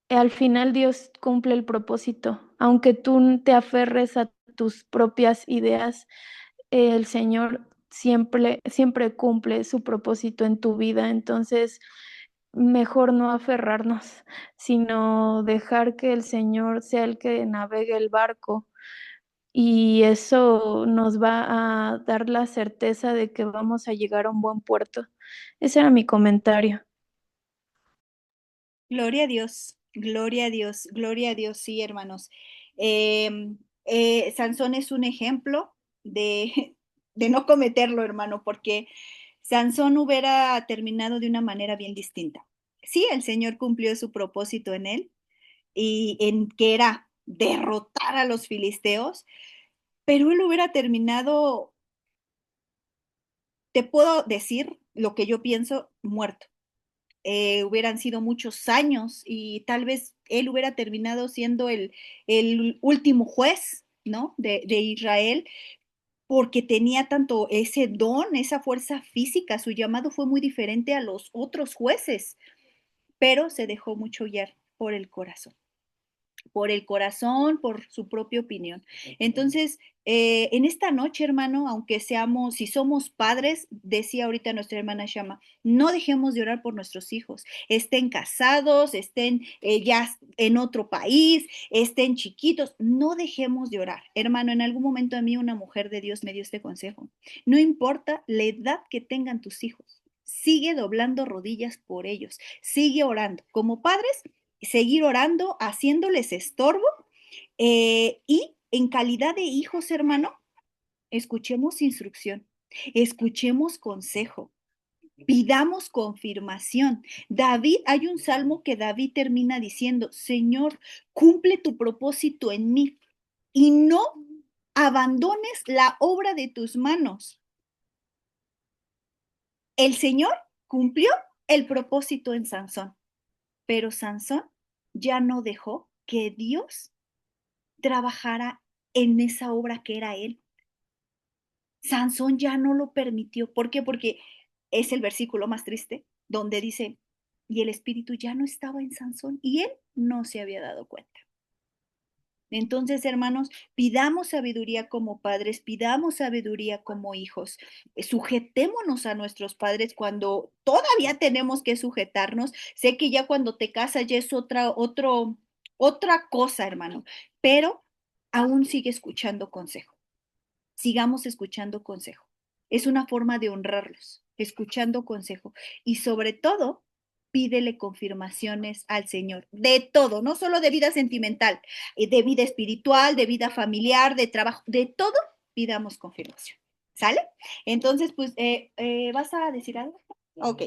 al final Dios cumple el propósito. Aunque tú te aferres a tus propias ideas, el Señor siempre cumple su propósito en tu vida. Entonces, mejor no aferrarnos, sino dejar que el Señor sea el que navegue el barco, y eso nos va a dar la certeza de que vamos a llegar a un buen puerto. Ese era mi comentario. Gloria a Dios, gloria a Dios, gloria a Dios, sí, hermanos. Sansón es un ejemplo de, de no cometerlo, hermano, porque Sansón hubiera terminado de una manera bien distinta. Sí, el Señor cumplió su propósito en él y en que era derrotar a los filisteos, pero él hubiera terminado, te puedo decir lo que yo pienso, muerto. hubieran sido muchos años y tal vez él hubiera terminado siendo el último juez, ¿no? De Israel, porque tenía tanto ese don, esa fuerza física, su llamado fue muy diferente a los otros jueces, pero se dejó mucho guiar por el corazón, por su propia opinión. Entonces, en esta noche, hermano, aunque seamos, si somos padres, decía ahorita nuestra hermana Shama, no dejemos de orar por nuestros hijos, estén casados, estén ya en otro país, estén chiquitos, no dejemos de orar. Hermano, en algún momento a mí una mujer de Dios me dio este consejo. No importa la edad que tengan tus hijos, sigue doblando rodillas por ellos, sigue orando. Como padres, seguir orando, haciéndoles estorbo y en calidad de hijos, hermano, escuchemos instrucción, escuchemos consejo, pidamos confirmación. David, hay un salmo que David termina diciendo, Señor, cumple tu propósito en mí y no abandones la obra de tus manos. El Señor cumplió el propósito en Sansón, pero Sansón ya no dejó que Dios trabajara en esa obra que era él. Sansón ya no lo permitió. ¿Por qué? Porque es el versículo más triste donde dice, y el espíritu ya no estaba en Sansón y él no se había dado cuenta. Entonces, hermanos, pidamos sabiduría como padres, pidamos sabiduría como hijos, sujetémonos a nuestros padres cuando todavía tenemos que sujetarnos. Sé que ya cuando te casas ya es otra cosa, hermano, pero aún sigue escuchando consejo. Sigamos escuchando consejo. Es una forma de honrarlos, escuchando consejo. Y sobre todo, pídele confirmaciones al Señor, de todo, no solo de vida sentimental, de vida espiritual, de vida familiar, de trabajo, de todo, pidamos confirmación. ¿Sale? Entonces, pues, ¿vas a decir algo? Ok.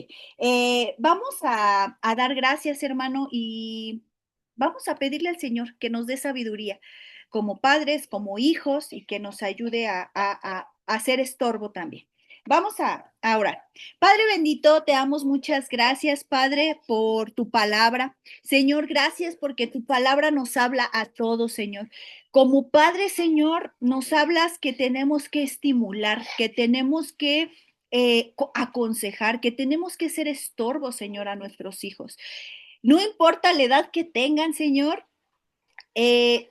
Vamos a dar gracias, hermano, y vamos a pedirle al Señor que nos dé sabiduría como padres, como hijos, y que nos ayude a hacer estorbo también. Vamos a orar. Padre bendito, te damos muchas gracias, Padre, por tu palabra. Señor, gracias porque tu palabra nos habla a todos, Señor. Como Padre, Señor, nos hablas que tenemos que estimular, que tenemos que aconsejar, que tenemos que ser estorbo, Señor, a nuestros hijos. No importa la edad que tengan, Señor,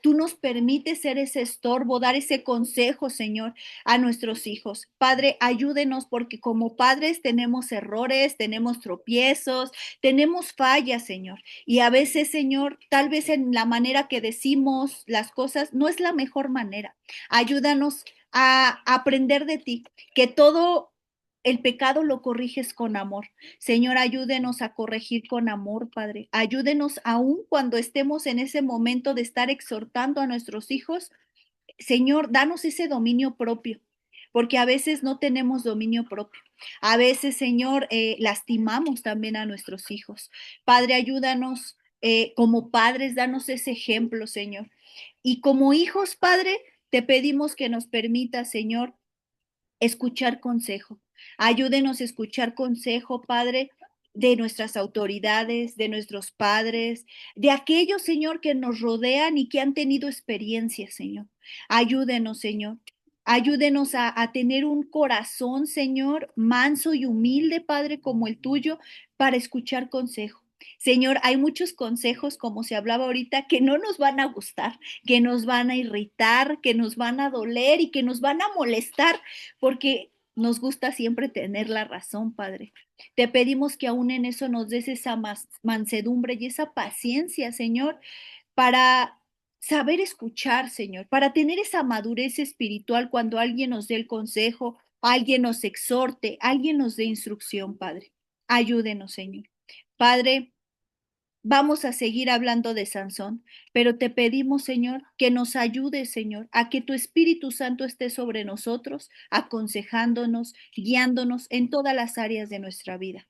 tú nos permites ser ese estorbo, dar ese consejo, Señor, a nuestros hijos. Padre, ayúdenos porque como padres tenemos errores, tenemos tropiezos, tenemos fallas, Señor. Y a veces, Señor, tal vez en la manera que decimos las cosas no es la mejor manera. Ayúdanos a aprender de ti, que todo el pecado lo corriges con amor. Señor, ayúdenos a corregir con amor, Padre. Ayúdenos aún cuando estemos en ese momento de estar exhortando a nuestros hijos. Señor, danos ese dominio propio, porque a veces no tenemos dominio propio. A veces, Señor, lastimamos también a nuestros hijos. Padre, ayúdanos como padres, danos ese ejemplo, Señor. Y como hijos, Padre, te pedimos que nos permita, Señor, escuchar consejo. Ayúdenos a escuchar consejo, Padre, de nuestras autoridades, de nuestros padres, de aquellos, Señor, que nos rodean y que han tenido experiencias, Señor. Ayúdenos, Señor. Ayúdenos a tener un corazón, Señor, manso y humilde, Padre, como el tuyo, para escuchar consejo. Señor, hay muchos consejos, como se hablaba ahorita, que no nos van a gustar, que nos van a irritar, que nos van a doler y que nos van a molestar, porque nos gusta siempre tener la razón, Padre. Te pedimos que aún en eso nos des esa mansedumbre y esa paciencia, Señor, para saber escuchar, Señor, para tener esa madurez espiritual cuando alguien nos dé el consejo, alguien nos exhorte, alguien nos dé instrucción, Padre. Ayúdenos, Señor. Padre, vamos a seguir hablando de Sansón, pero te pedimos, Señor, que nos ayudes, Señor, a que tu Espíritu Santo esté sobre nosotros, aconsejándonos, guiándonos en todas las áreas de nuestra vida.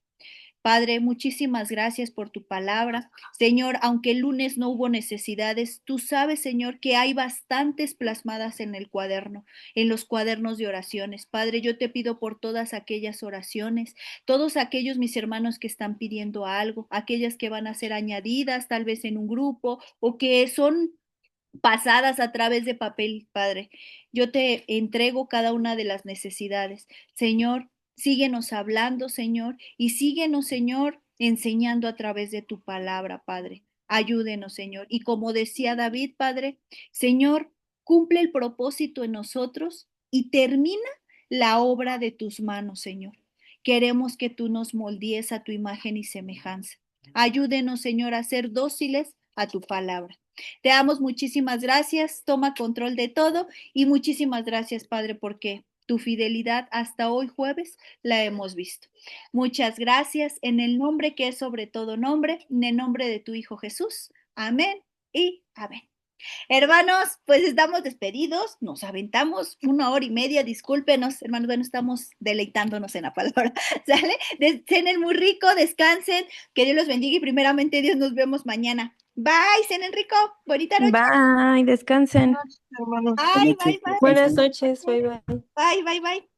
Padre, muchísimas gracias por tu palabra. Señor, aunque el lunes no hubo necesidades, tú sabes, Señor, que hay bastantes plasmadas en el cuaderno, en los cuadernos de oraciones. Padre, yo te pido por todas aquellas oraciones, todos aquellos mis hermanos que están pidiendo algo, aquellas que van a ser añadidas tal vez en un grupo o que son pasadas a través de papel, Padre. Yo te entrego cada una de las necesidades. Señor, síguenos hablando, Señor, y síguenos, Señor, enseñando a través de tu palabra, Padre. Ayúdenos, Señor. Y como decía David, Padre, Señor, cumple el propósito en nosotros y termina la obra de tus manos, Señor. Queremos que tú nos moldees a tu imagen y semejanza. Ayúdenos, Señor, a ser dóciles a tu palabra. Te damos muchísimas gracias, toma control de todo y muchísimas gracias, Padre, porque tu fidelidad hasta hoy jueves la hemos visto. Muchas gracias en el nombre que es sobre todo nombre, en el nombre de tu Hijo Jesús. Amén y amén. Hermanos, pues estamos despedidos, nos aventamos 1 hora y media, discúlpenos, hermanos, bueno, estamos deleitándonos en la palabra, ¿sale? Cenen muy rico, descansen, que Dios los bendiga y primeramente Dios nos vemos mañana. Bye, cenen rico, bonita noche. Bye, descansen. Hermanos. Bye, bye, bye. Buenas noches, bye bye. Bye, bye, bye.